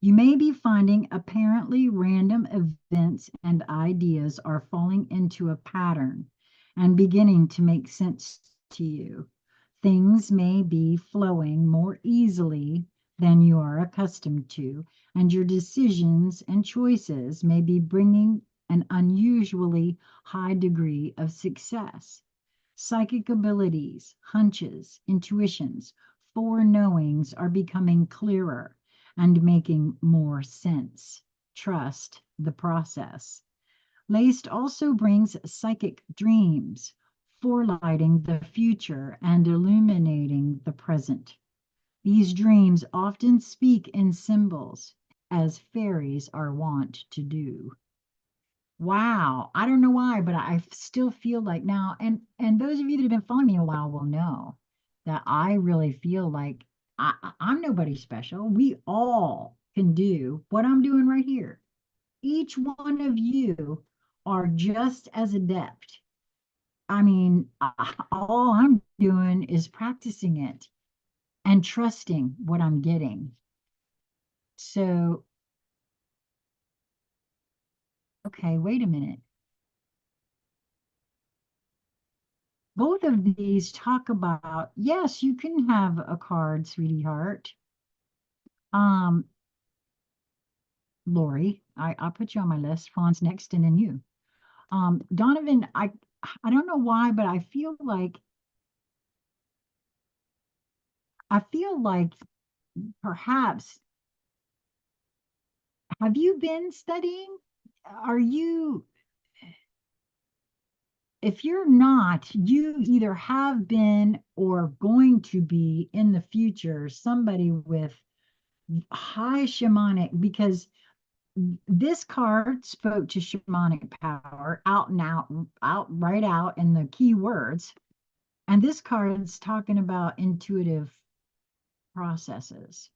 You may be finding apparently random events and ideas are falling into a pattern and beginning to make sense to you. Things may be flowing more easily than you are accustomed to, and your decisions and choices may be bringing an unusually high degree of success. Psychic abilities, hunches, intuitions, foreknowings are becoming clearer and making more sense. Trust the process. Laced also brings psychic dreams, forelighting the future and illuminating the present. These dreams often speak in symbols, as fairies are wont to do. Wow, I don't know why, but I still feel like now, and those of you that have been following me a while will know that I really feel like I'm nobody special. We all can do what I'm doing right here. Each one of you are just as adept. I mean, all I'm doing is practicing it and trusting what I'm getting. So, okay, wait a minute. Both of these talk about, yes, you can have a card, sweetie heart. Um, Lori, I'll put you on my list. Fawn's next, and then you. Donovan, I don't know why, but I feel like perhaps have you been studying? Are you if you're not, you either have been or going to be in the future somebody with high shamanic, because this card spoke to shamanic power out and out right out in the key words. And this card's talking about intuitive processes.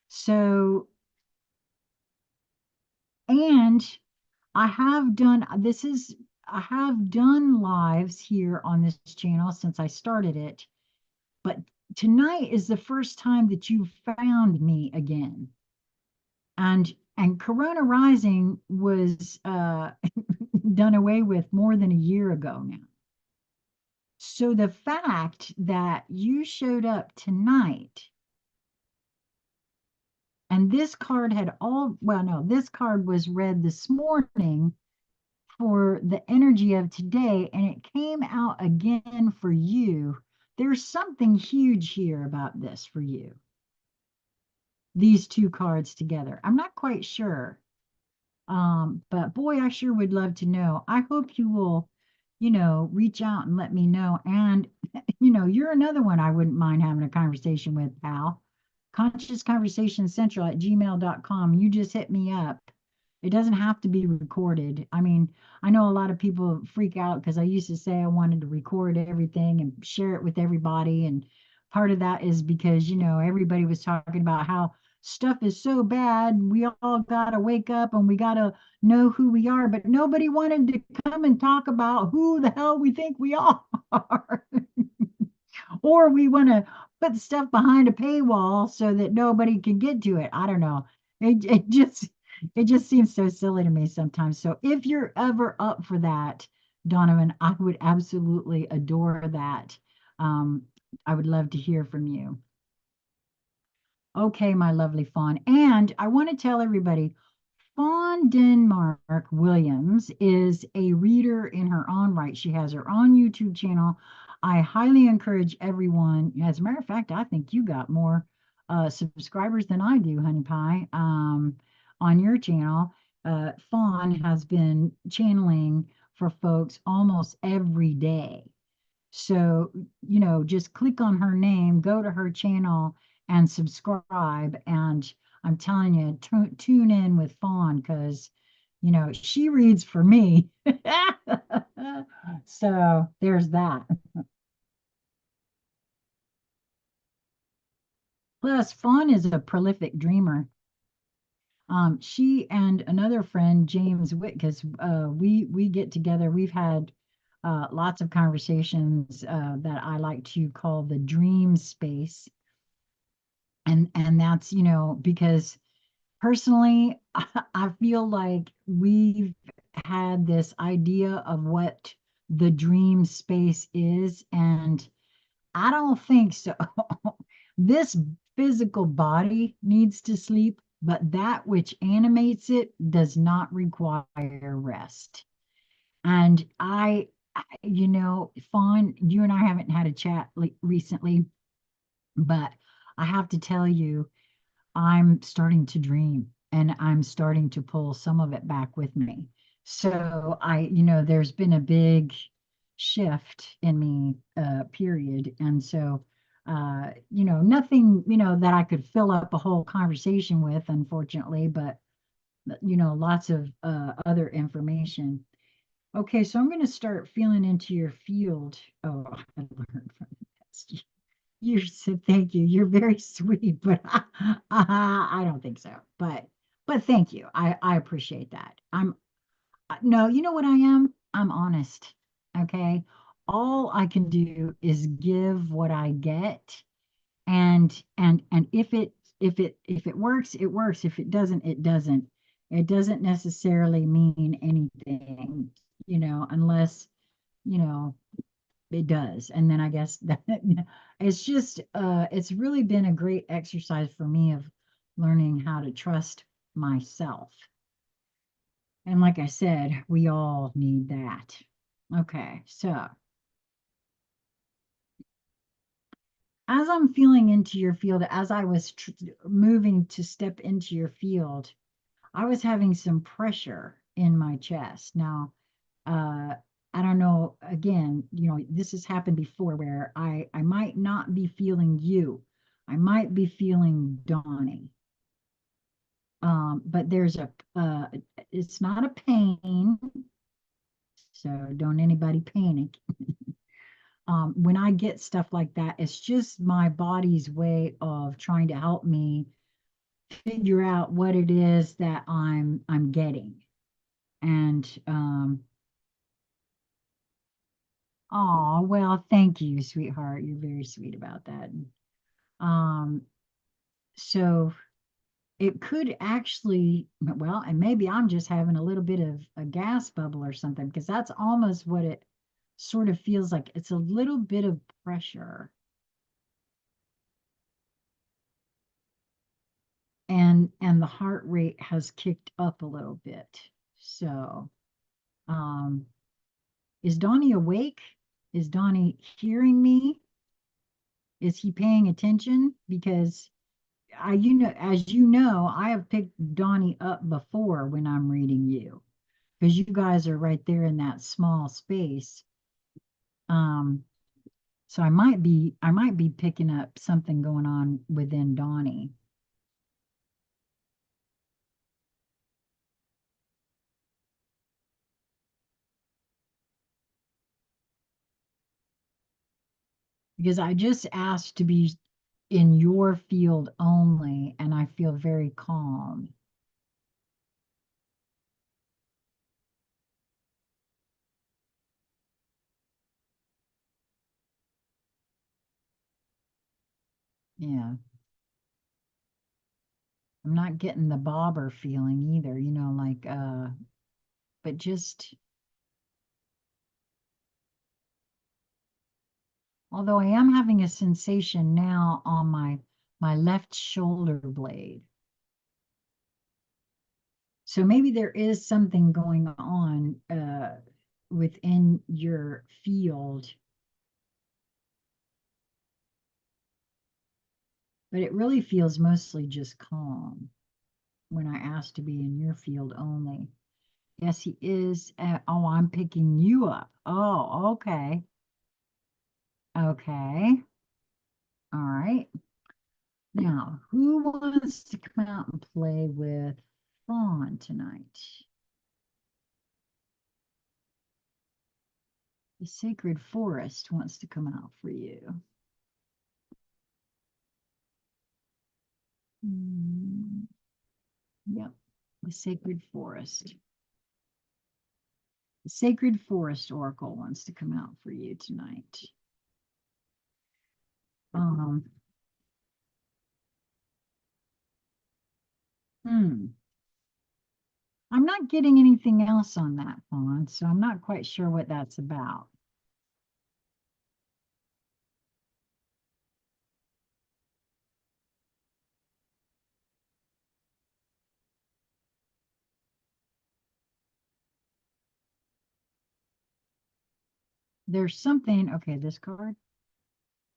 So, and I have done lives here on this channel since I started it, but tonight is the first time that you found me again. And Corona Rising was done away with more than a year ago now. So the fact that you showed up tonight, and this card had all, well, no, this card was read this morning for the energy of today, and it came out again for you. There's something huge here about this for you. These two cards together. I'm not quite sure. But boy, I sure would love to know. I hope you will, reach out and let me know. And, you're another one I wouldn't mind having a conversation with, pal. Conscious Conversation Central at gmail.com. You just hit me up. It doesn't have to be recorded. I mean, I know a lot of people freak out because I used to say I wanted to record everything and share it with everybody. And part of that is because, everybody was talking about how stuff is so bad. We all got to wake up and we got to know who we are. But nobody wanted to come and talk about who the hell we think we are. Or we want to put stuff behind a paywall so that nobody can get to it. I don't know. It just seems so silly to me sometimes. So if you're ever up for that, Donovan, I would absolutely adore that. Um, I would love to hear from you. Okay, my lovely Fawn. And I want to tell everybody, Fawn Denmark Williams is a reader in her own right. She has her own YouTube channel. I highly encourage everyone. As a matter of fact, I think you got more subscribers than I do, Honey Pie, on your channel. Fawn has been channeling for folks almost every day. So, just click on her name, go to her channel and subscribe. And I'm telling you, tune in with Fawn because, she reads for me. So there's that. Plus, Fawn is a prolific dreamer. She and another friend, James Witt, because we get together. We've had lots of conversations that I like to call the dream space, and that's because personally, I feel like we've had this idea of what the dream space is, and I don't think so. This physical body needs to sleep, but that which animates it does not require rest. And Fawn, you and I haven't had a chat recently, but I have to tell you, I'm starting to dream and I'm starting to pull some of it back with me. So there's been a big shift in me, period. And so, nothing, that I could fill up a whole conversation with, unfortunately, but, lots of other information. Okay, so I'm going to start feeling into your field. Oh, I learned from this. You said thank you. You're very sweet, but I don't think so. But thank you. I appreciate that. No, you know what I am? I'm honest. Okay. All I can do is give what I get, and if it works, it works. If it doesn't, it doesn't. It doesn't necessarily mean anything, unless, you know, it does. And then I guess that it's just it's really been a great exercise for me of learning how to trust myself. And like I said, we all need that. Okay, so as I'm feeling into your field, as I was moving to step into your field, I was having some pressure in my chest. Now, I don't know, again, this has happened before where I might not be feeling you. I might be feeling Donnie. But it's not a pain, so don't anybody panic. When I get stuff like that, it's just my body's way of trying to help me figure out what it is that I'm getting. And oh, well, thank you, sweetheart. You're very sweet about that. Um, so it could actually, well, and maybe I'm just having a little bit of a gas bubble or something, because that's almost what it sort of feels like. It's a little bit of pressure. And the heart rate has kicked up a little bit. So, um, is Donnie awake? Is Donnie hearing me? Is he paying attention? Because as you know, I have picked Donnie up before when I'm reading you, because you guys are right there in that small space. Um, so I might be picking up something going on within Donnie. Because I just asked to be in your field only, and I feel very calm. Yeah. I'm not getting the bobber feeling either, like but just although I am having a sensation now on my left shoulder blade. So maybe there is something going on within your field, but it really feels mostly just calm when I ask to be in your field only. Yes, he is. Oh, I'm picking you up. Oh, okay. Okay. All right. Now, who wants to come out and play with Fawn tonight? The Sacred Forest wants to come out for you. Mm, yep, the Sacred Forest. The Sacred Forest Oracle wants to come out for you tonight. Um, hmm. I'm not getting anything else on that Fawn, so I'm not quite sure what that's about. There's something, okay, this card.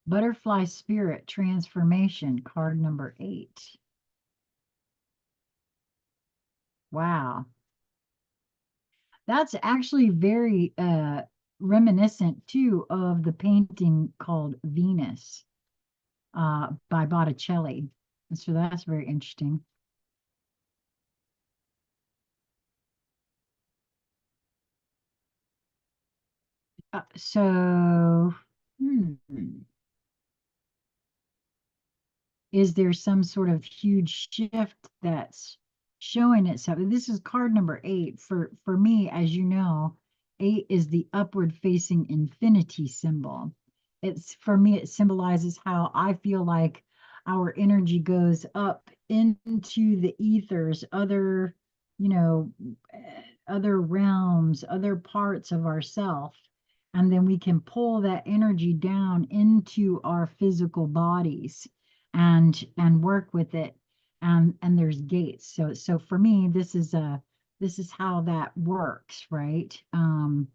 Butterfly Spirit Transformation, card number 8. Wow. That's actually very reminiscent too of the painting called Venus by Botticelli. And so that's very interesting. So, hmm, is there some sort of huge shift that's showing itself? This is card number 8. For me, as you know, 8 is the upward facing infinity symbol. It's for me, it symbolizes how I feel like our energy goes up into the ethers, you know, other realms, other parts of ourself. And then we can pull that energy down into our physical bodies and work with it, and there's gates. So for me, this is how that works, right? And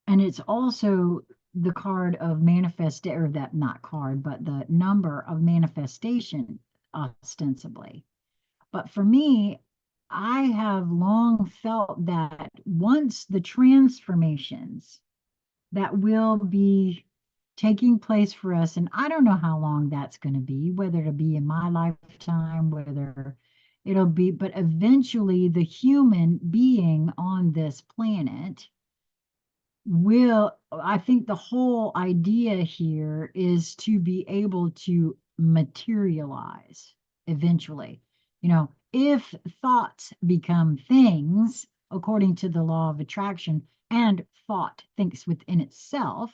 it's also the card of manifest, or that, not card, but the number of manifestation, ostensibly. But for me, I have long felt that once the transformations that will be taking place for us, and I don't know how long that's going to be, whether it'll be in my lifetime, whether it'll be, but eventually the human being on this planet will, I think the whole idea here is to be able to materialize eventually. If thoughts become things, according to the law of attraction, and thought thinks within itself,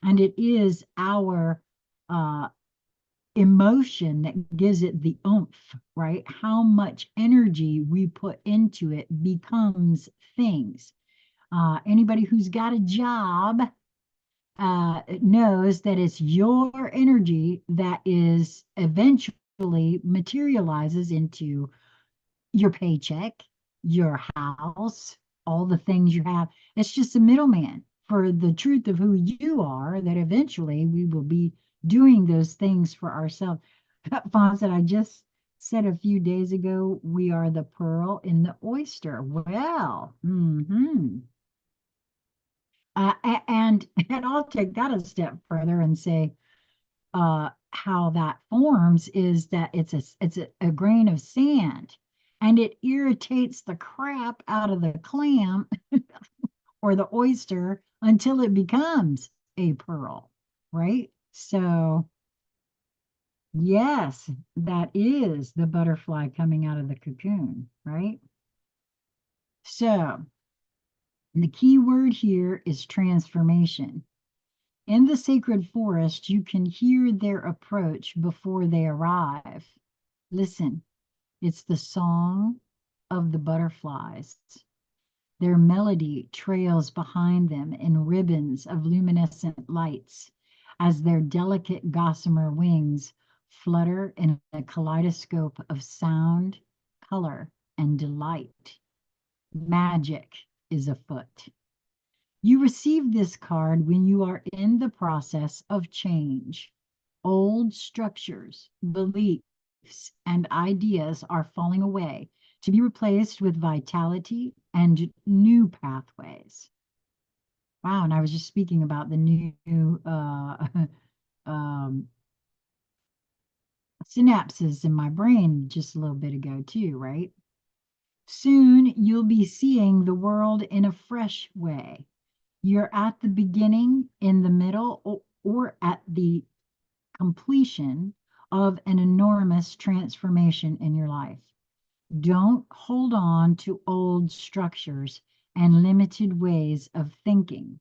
and it is our uh, emotion that gives it the oomph, right? How much energy we put into it becomes things. Anybody who's got a job knows that it's your energy that is eventually materializes into your paycheck, your house, all the things you have. It's just a middleman for the truth of who you are, that eventually we will be doing those things for ourselves. Fawn said, I just said a few days ago, we are the pearl in the oyster. Well, and I'll take that a step further and say how that forms is that it's a grain of sand, and it irritates the crap out of the clam or the oyster until it becomes a pearl, right? So yes, that is the butterfly coming out of the cocoon, right? So the key word here is transformation. In the sacred forest, you can hear their approach before they arrive. Listen, it's the song of the butterflies. Their melody trails behind them in ribbons of luminescent lights as their delicate gossamer wings flutter in a kaleidoscope of sound, color, and delight. Magic is afoot. You receive this card when you are in the process of change. Old structures, beliefs, and ideas are falling away to be replaced with vitality and new pathways. Wow, and I was just speaking about the new um, synapses in my brain just a little bit ago, too, right? Soon you'll be seeing the world in a fresh way. You're at the beginning, in the middle, or at the completion of an enormous transformation in your life. Don't hold on to old structures and limited ways of thinking.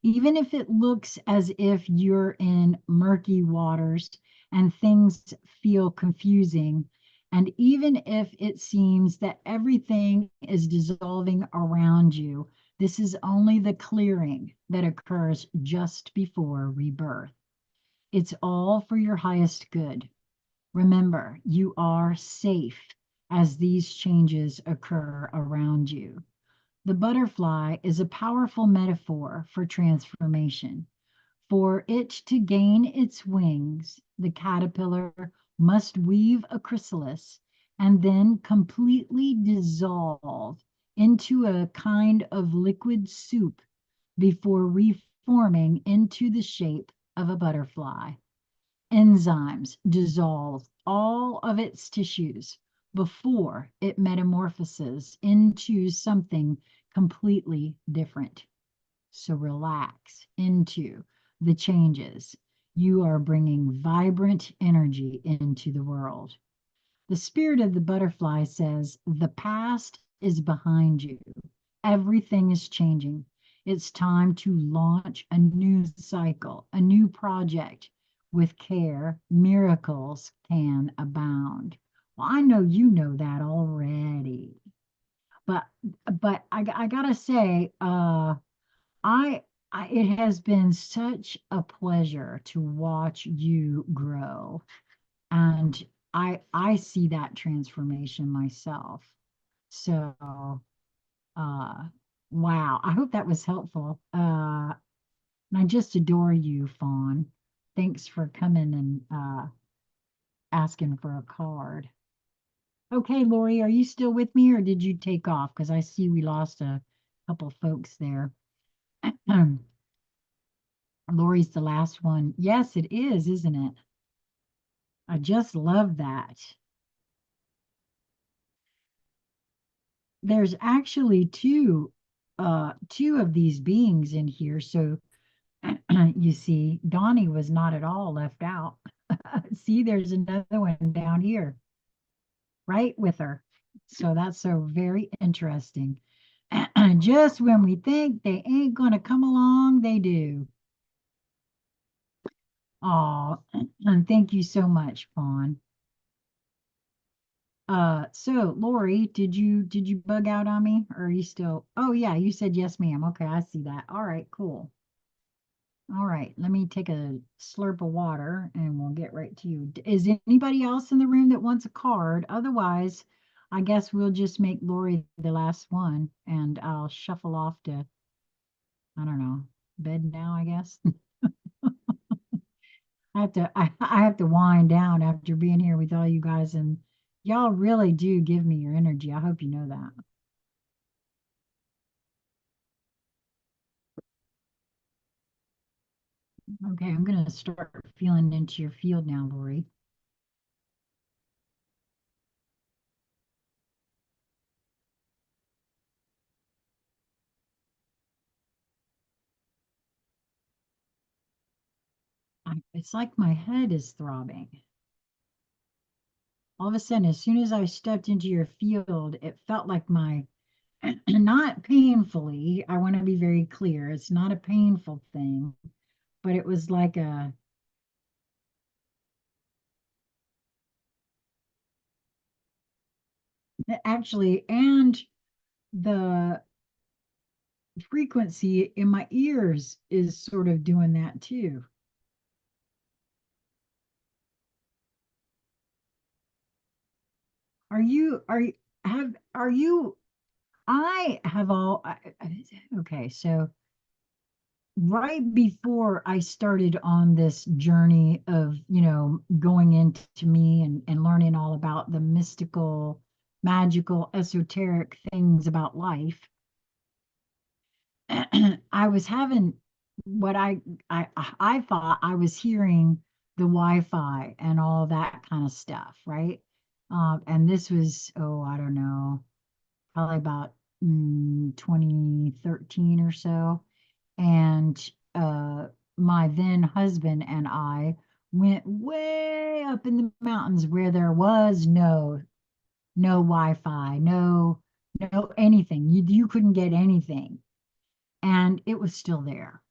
Even if it looks as if you're in murky waters and things feel confusing, and even if it seems that everything is dissolving around you, this is only the clearing that occurs just before rebirth. It's all for your highest good. Remember, you are safe as these changes occur around you. The butterfly is a powerful metaphor for transformation. For it to gain its wings, the caterpillar must weave a chrysalis and then completely dissolve into a kind of liquid soup before reforming into the shape of a butterfly. Enzymes dissolve all of its tissues before it metamorphoses into something completely different. So relax into the changes. You are bringing vibrant energy into the world. The spirit of the butterfly says, the past is behind you. Everything is changing. It's time to launch a new cycle, a new project. With care, miracles can abound. Well, I know you know that already. But I gotta say, I, it has been such a pleasure to watch you grow, and I see that transformation myself. So, uh, wow, I hope that was helpful. And I just adore you, Fawn. Thanks for coming and asking for a card. Okay, Lori, are you still with me or did you take off? Because I see we lost a couple folks there. Lori's the last one. Yes, it is, isn't it? I just love that. There's actually two of these beings in here. So you see, Donnie was not at all left out. See, there's another one down here, right with her. So that's so very interesting. Just when we think they ain't gonna come along, they do. Oh, and thank you so much, Fawn. So Lori, did you bug out on me or are you still? Oh yeah, you said yes, ma'am. Okay, I see that. All right, cool. All right, let me take a slurp of water and we'll get right to you. Is anybody else in the room that wants a card? Otherwise, I guess we'll just make Lori the last one and I'll shuffle off to, I don't know, bed now, I guess. I have to wind down after being here with all you guys and y'all really do give me your energy. I hope you know that. Okay, I'm gonna start feeling into your field now, Lori. It's like my head is throbbing. All of a sudden, as soon as I stepped into your field, it felt like my, not painfully, I want to be very clear, it's not a painful thing, but it was like a, actually, and the frequency in my ears is sort of doing that too. Are you, are you, I have all, okay, so right before I started on this journey of, going into me and learning all about the mystical, magical, esoteric things about life, I was having what I thought I was hearing the Wi-Fi and all that kind of stuff, right? And this was, oh, I don't know, probably about 2013 or so. And my then husband and I went way up in the mountains where there was no Wi-Fi, no anything. You couldn't get anything, and it was still there.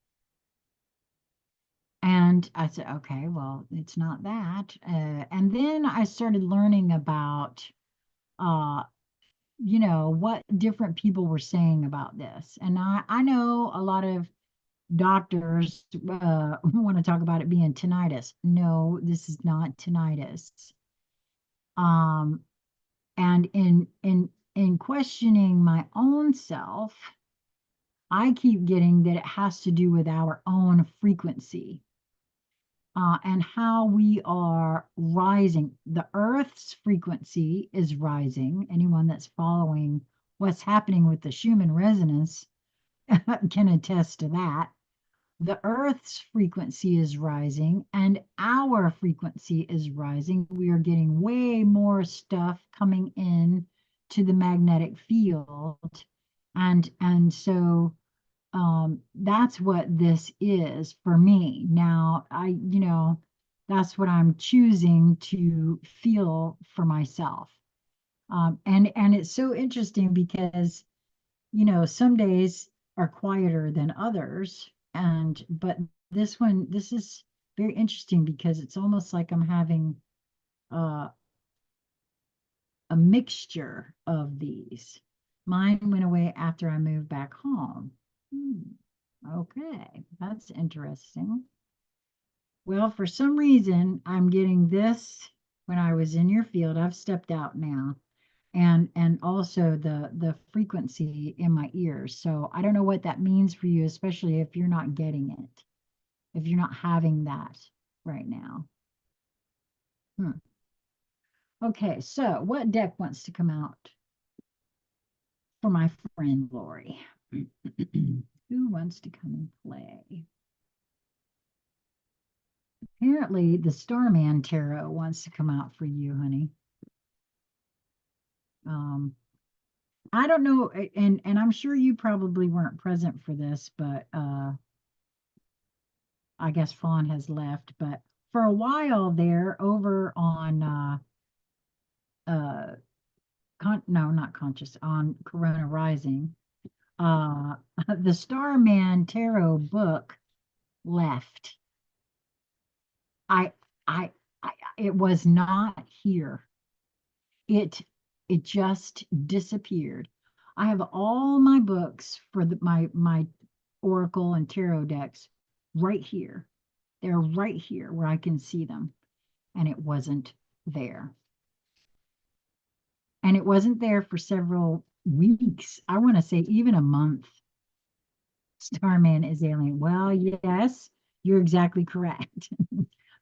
And I said, okay, well, it's not that. And then I started learning about, uh, what different people were saying about this. And I know a lot of doctors want to talk about it being tinnitus. No, this is not tinnitus. Um, and in questioning my own self, I keep getting that it has to do with our own frequency and how we are rising. The Earth's frequency is rising. Anyone that's following what's happening with the Schumann resonance can attest to that. The Earth's frequency is rising and our frequency is rising. We are getting way more stuff coming in to the magnetic field. And so that's what this is for me. Now, that's what I'm choosing to feel for myself. And it's so interesting because some days are quieter than others. But this is very interesting because it's almost like I'm having uh, a mixture of these. Mine went away after I moved back home. Okay, that's interesting. Well, for some reason, I'm getting this when I was in your field. I've stepped out now. And also the frequency in my ears. So I don't know what that means for you, especially if you're not getting it, if you're not having that right now. Hmm. Okay, so what deck wants to come out for my friend Lori? Who wants to come and play? Apparently, the Starman Tarot wants to come out for you, honey. Um, I don't know, and I'm sure you probably weren't present for this, but I guess Fawn has left. But for a while there, over on uh, no, not conscious, on Corona Rising, uh, the Starman Tarot book left. I, I, it was not here. It, it just disappeared. I have all my books for my Oracle and Tarot decks right here. They're right here where I can see them, and it wasn't there. And it wasn't there for several weeks. I want to say even a month. Starman is alien. Well, yes, you're exactly correct.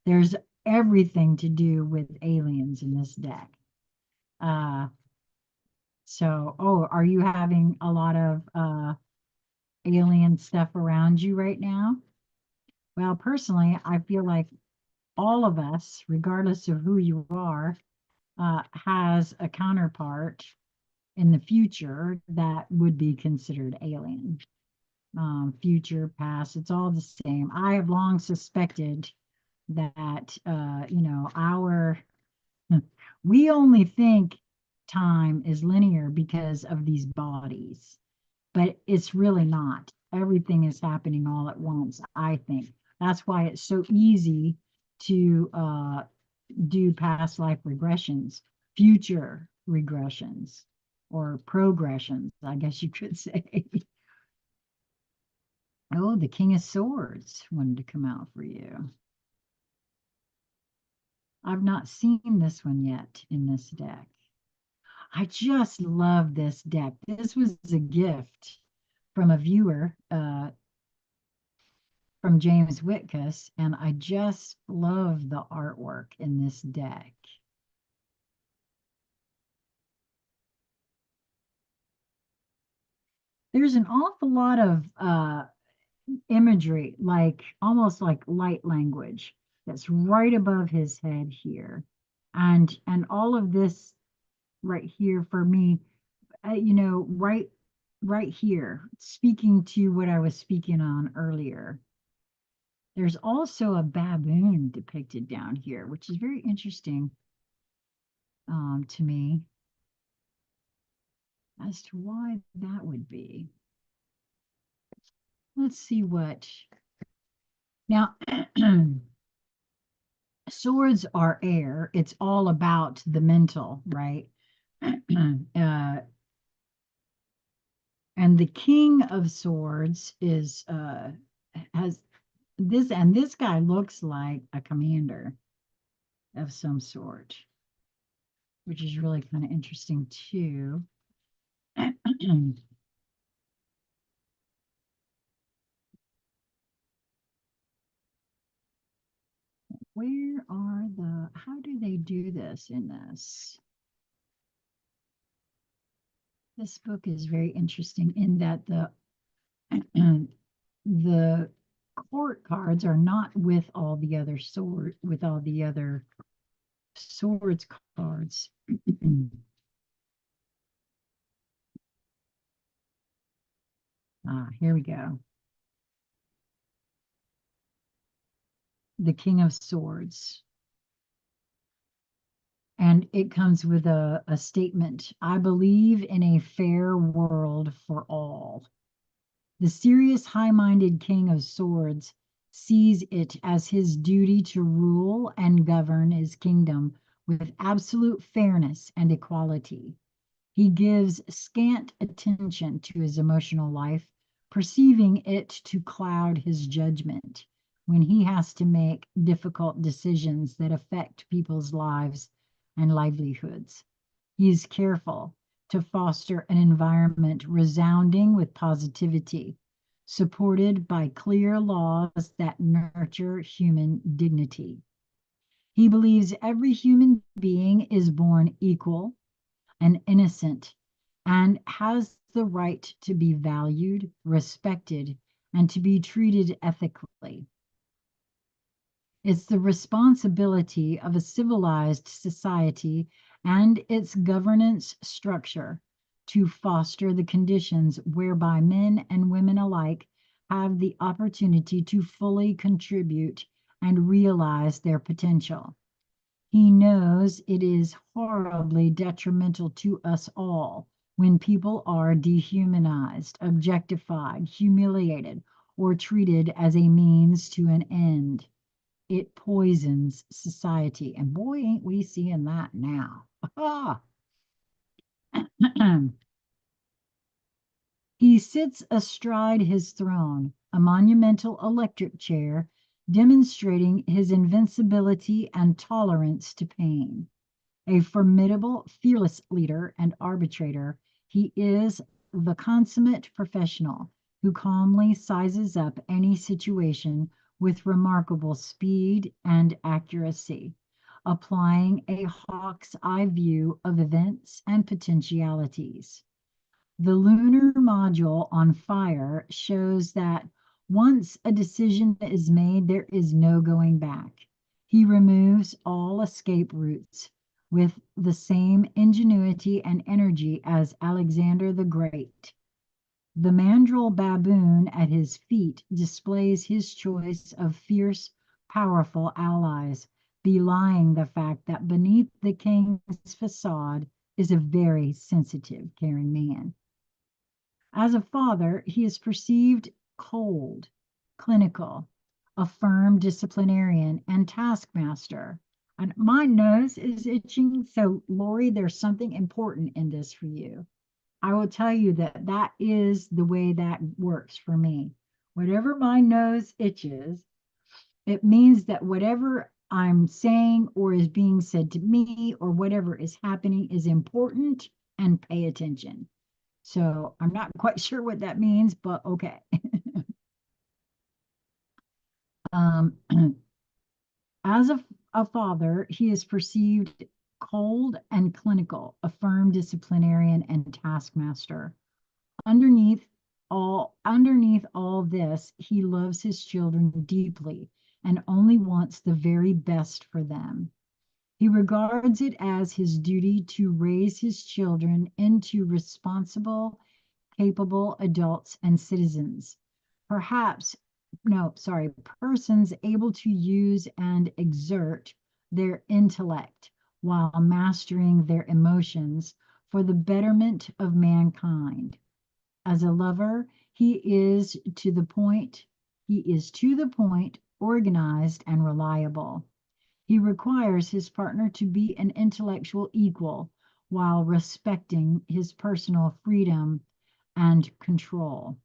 There's everything to do with aliens in this deck. Uh, are you having a lot of alien stuff around you right now? Well, personally, I feel like all of us, regardless of who you are, has a counterpart in the future that would be considered alien. Future, past, it's all the same. I have long suspected that, we only think time is linear because of these bodies, but it's really not. Everything is happening all at once, I think. That's why it's so easy to do past life regressions, future regressions, or progressions, I guess you could say. Oh, the King of Swords wanted to come out for you. I've not seen this one yet in this deck. I just love this deck. This was a gift from a viewer, from James Whitkus, and I just love the artwork in this deck. There's an awful lot of imagery, like almost like light language, that's right above his head here, and all of this right here for me, right here, speaking to what I was speaking on earlier. There's also a baboon depicted down here, which is very interesting to me as to why that would be. Let's see what. Now, swords are air. It's all about the mental, right? And the King of Swords is has this, and this guy looks like a commander of some sort, which is really kind of interesting too. Where are how do they do this in this? This book is very interesting in that the court cards are not with all the other swords cards. Here we go. The King of Swords. And it comes with a statement. I believe in a fair world for all. The serious, high-minded King of Swords sees it as his duty to rule and govern his kingdom with absolute fairness and equality. He gives scant attention to his emotional life, perceiving it to cloud his judgment when he has to make difficult decisions that affect people's lives and livelihoods. He is careful to foster an environment resounding with positivity, supported by clear laws that nurture human dignity. He believes every human being is born equal and innocent and has the right to be valued, respected, and to be treated ethically. It's the responsibility of a civilized society and its governance structure to foster the conditions whereby men and women alike have the opportunity to fully contribute and realize their potential. He knows it is horribly detrimental to us all when people are dehumanized, objectified, humiliated, or treated as a means to an end. It poisons society. And boy, ain't we seeing that now. He sits astride his throne, a monumental electric chair, demonstrating his invincibility and tolerance to pain. A formidable, fearless leader and arbitrator, he is the consummate professional who calmly sizes up any situation with remarkable speed and accuracy, applying a hawk's eye view of events and potentialities. The lunar module on fire shows that once a decision is made, there is no going back. He removes all escape routes with the same ingenuity and energy as Alexander the Great. The mandrill baboon at his feet displays his choice of fierce, powerful allies, belying the fact that beneath the king's facade is a very sensitive, caring man. As a father, he is perceived cold, clinical, a firm disciplinarian, and taskmaster. And my nose is itching. So, Lori, there's something important in this for you. I will tell you that that is the way that works for me. Whatever my nose itches, it means that whatever I'm saying or is being said to me or whatever is happening is important and pay attention. So I'm not quite sure what that means, but okay. um, as a father, he is perceived cold and clinical, a firm disciplinarian and taskmaster. Underneath all this, he loves his children deeply and only wants the very best for them. He regards it as his duty to raise his children into responsible, capable adults and citizens. Perhaps, no, sorry, persons able to use and exert their intellect while mastering their emotions for the betterment of mankind. As a lover, he is to the point, organized and reliable. He requires his partner to be an intellectual equal while respecting his personal freedom and control.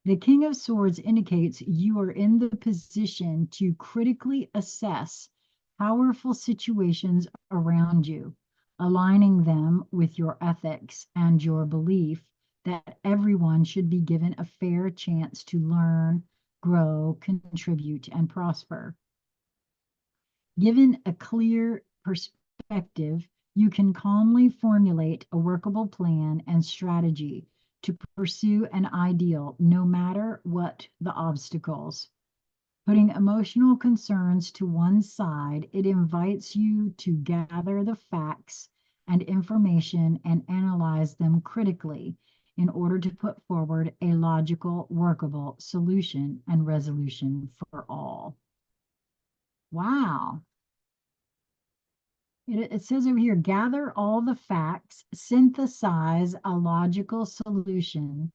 The King of Swords indicates you are in the position to critically assess powerful situations around you, aligning them with your ethics and your belief that everyone should be given a fair chance to learn, grow, contribute, and prosper. Given a clear perspective, you can calmly formulate a workable plan and strategy to pursue an ideal, no matter what the obstacles. Putting emotional concerns to one side, it invites you to gather the facts and information and analyze them critically in order to put forward a logical, workable solution and resolution for all. Wow. It says over here, gather all the facts, synthesize a logical solution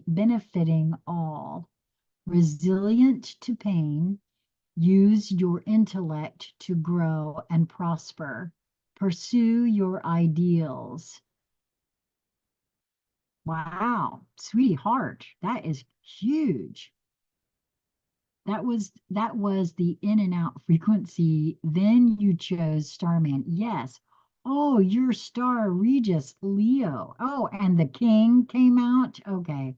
benefiting all, resilient to pain, use your intellect to grow and prosper, pursue your ideals. Wow, sweetie heart, that is huge. That was the in and out frequency. Then you chose Starman. Yes. Oh, your star Regis Leo. Oh, and the King came out. Okay.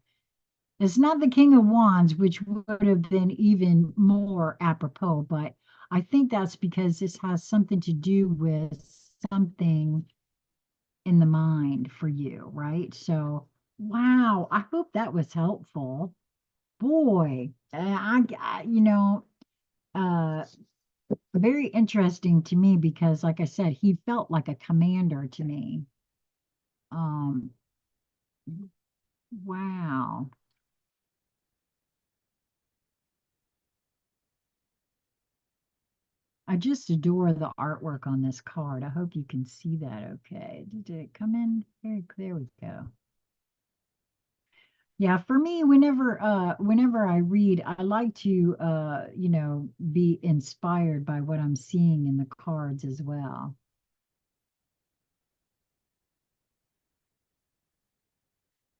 It's not the King of Wands, which would have been even more apropos, but I think that's because this has something to do with something in the mind for you, right? So, wow, I hope that was helpful. Boy, uh, very interesting to me because, like I said, he felt like a commander to me. Um, wow. I just adore the artwork on this card. I hope you can see that okay. Did it come in? There we go. Yeah, for me, whenever I read, I like to be inspired by what I'm seeing in the cards as well.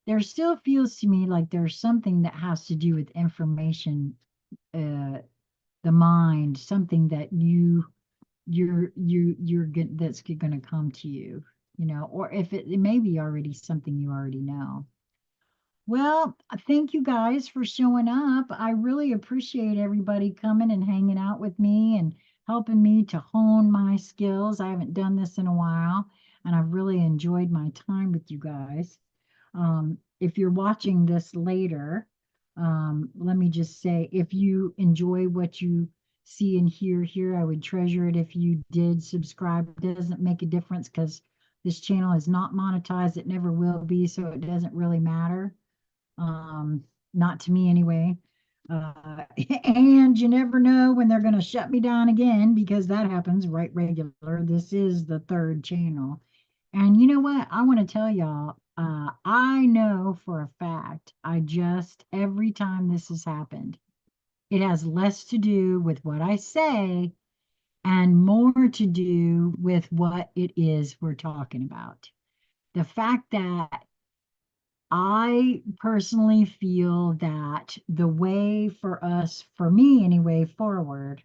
There still feels to me like there's something that has to do with information, uh, the mind, something that that's going to come to you, or if it may be already something you already know. Well, thank you guys for showing up. I really appreciate everybody coming and hanging out with me and helping me to hone my skills. I haven't done this in a while, and I've really enjoyed my time with you guys. If you're watching this later, let me just say if you enjoy what you see and hear here, I would treasure it if you did subscribe. It doesn't make a difference because this channel is not monetized. It never will be, so it doesn't really matter. um, Not to me anyway. And you never know when they're going to shut me down again because that happens right regular. This is the third channel. And you know what? I want to tell y'all, I know for a fact, every time this has happened, it has less to do with what I say and more to do with what it is we're talking about. The fact that I personally feel that the way for us, for me anyway, forward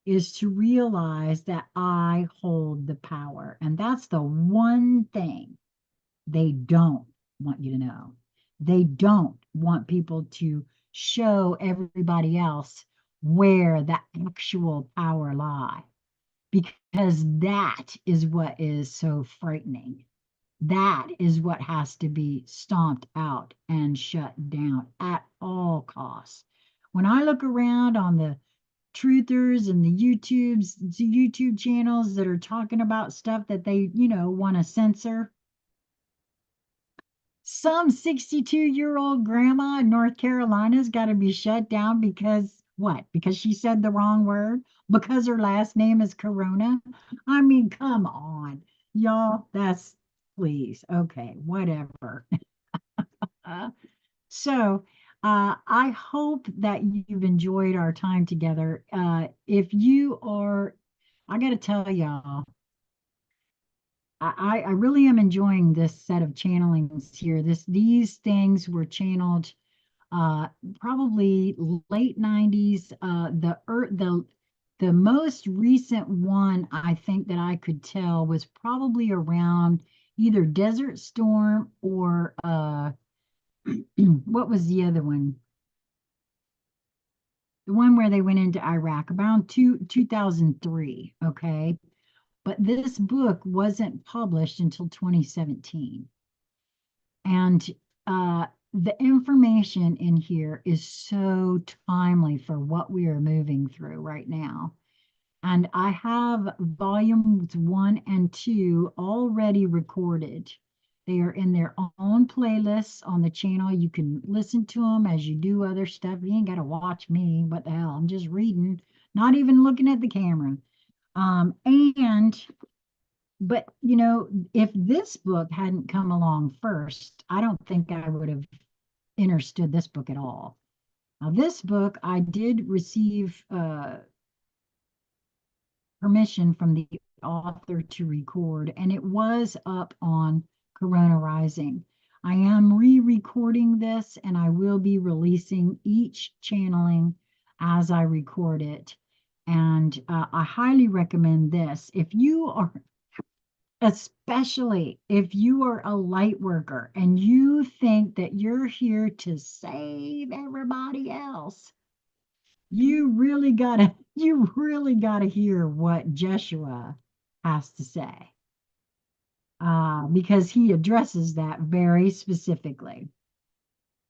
is to realize that I hold the power. And that's the one thing they don't want you to know. They don't want people to show everybody else where the actual power lie, because that is what is so frightening. That is what has to be stomped out and shut down at all costs. When I look around on the truthers and the YouTube channels that are talking about stuff that they, want to censor, some 62-year-old grandma in North Carolina's got to be shut down because what? Because she said the wrong word? Because her last name is Corona? I mean, come on, y'all. That's please. Okay, whatever. Uh, I hope that you've enjoyed our time together. If you are, I got to tell y'all, I really am enjoying this set of channelings here. These things were channeled uh, probably late 90s. The most recent one I think that I could tell was probably around either Desert Storm or what was the other one? The one where they went into Iraq around 2003. Okay. But this book wasn't published until 2017. And the information in here is so timely for what we are moving through right now. And I have volumes one and two already recorded. They are in their own playlists on the channel. You can listen to them as you do other stuff. You ain't got to watch me. What the hell? I'm just reading, not even looking at the camera. And but if this book hadn't come along first, I don't think I would have understood this book at all. Now, this book I did receive permission from the author to record, and it was up on Corona Rising. I am re-recording this, and I will be releasing each channeling as I record it. And I highly recommend this. If you are Especially if you are a light worker and you think that you're here to save everybody else, you really gotta hear what Jeshua has to say, because he addresses that very specifically.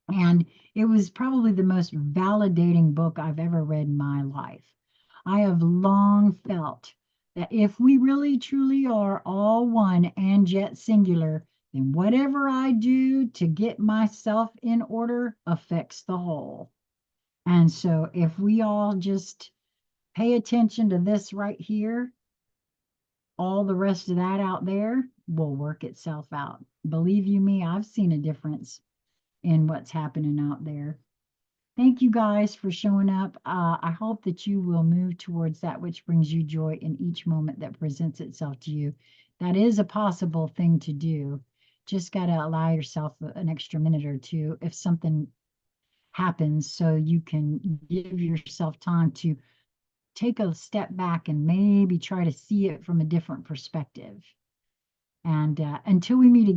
And it was probably the most validating book I've ever read in my life. I have long felt that if we really truly are all one and yet singular, then whatever I do to get myself in order affects the whole. And so if we all just pay attention to this right here, all the rest of that out there will work itself out. Believe you me, I've seen a difference in what's happening out there. Thank you guys for showing up. I hope that you will move towards that which brings you joy in each moment that presents itself to you. That is a possible thing to do. Just got to allow yourself an extra minute or two if something happens so you can give yourself time to take a step back and maybe try to see it from a different perspective. And until we meet again.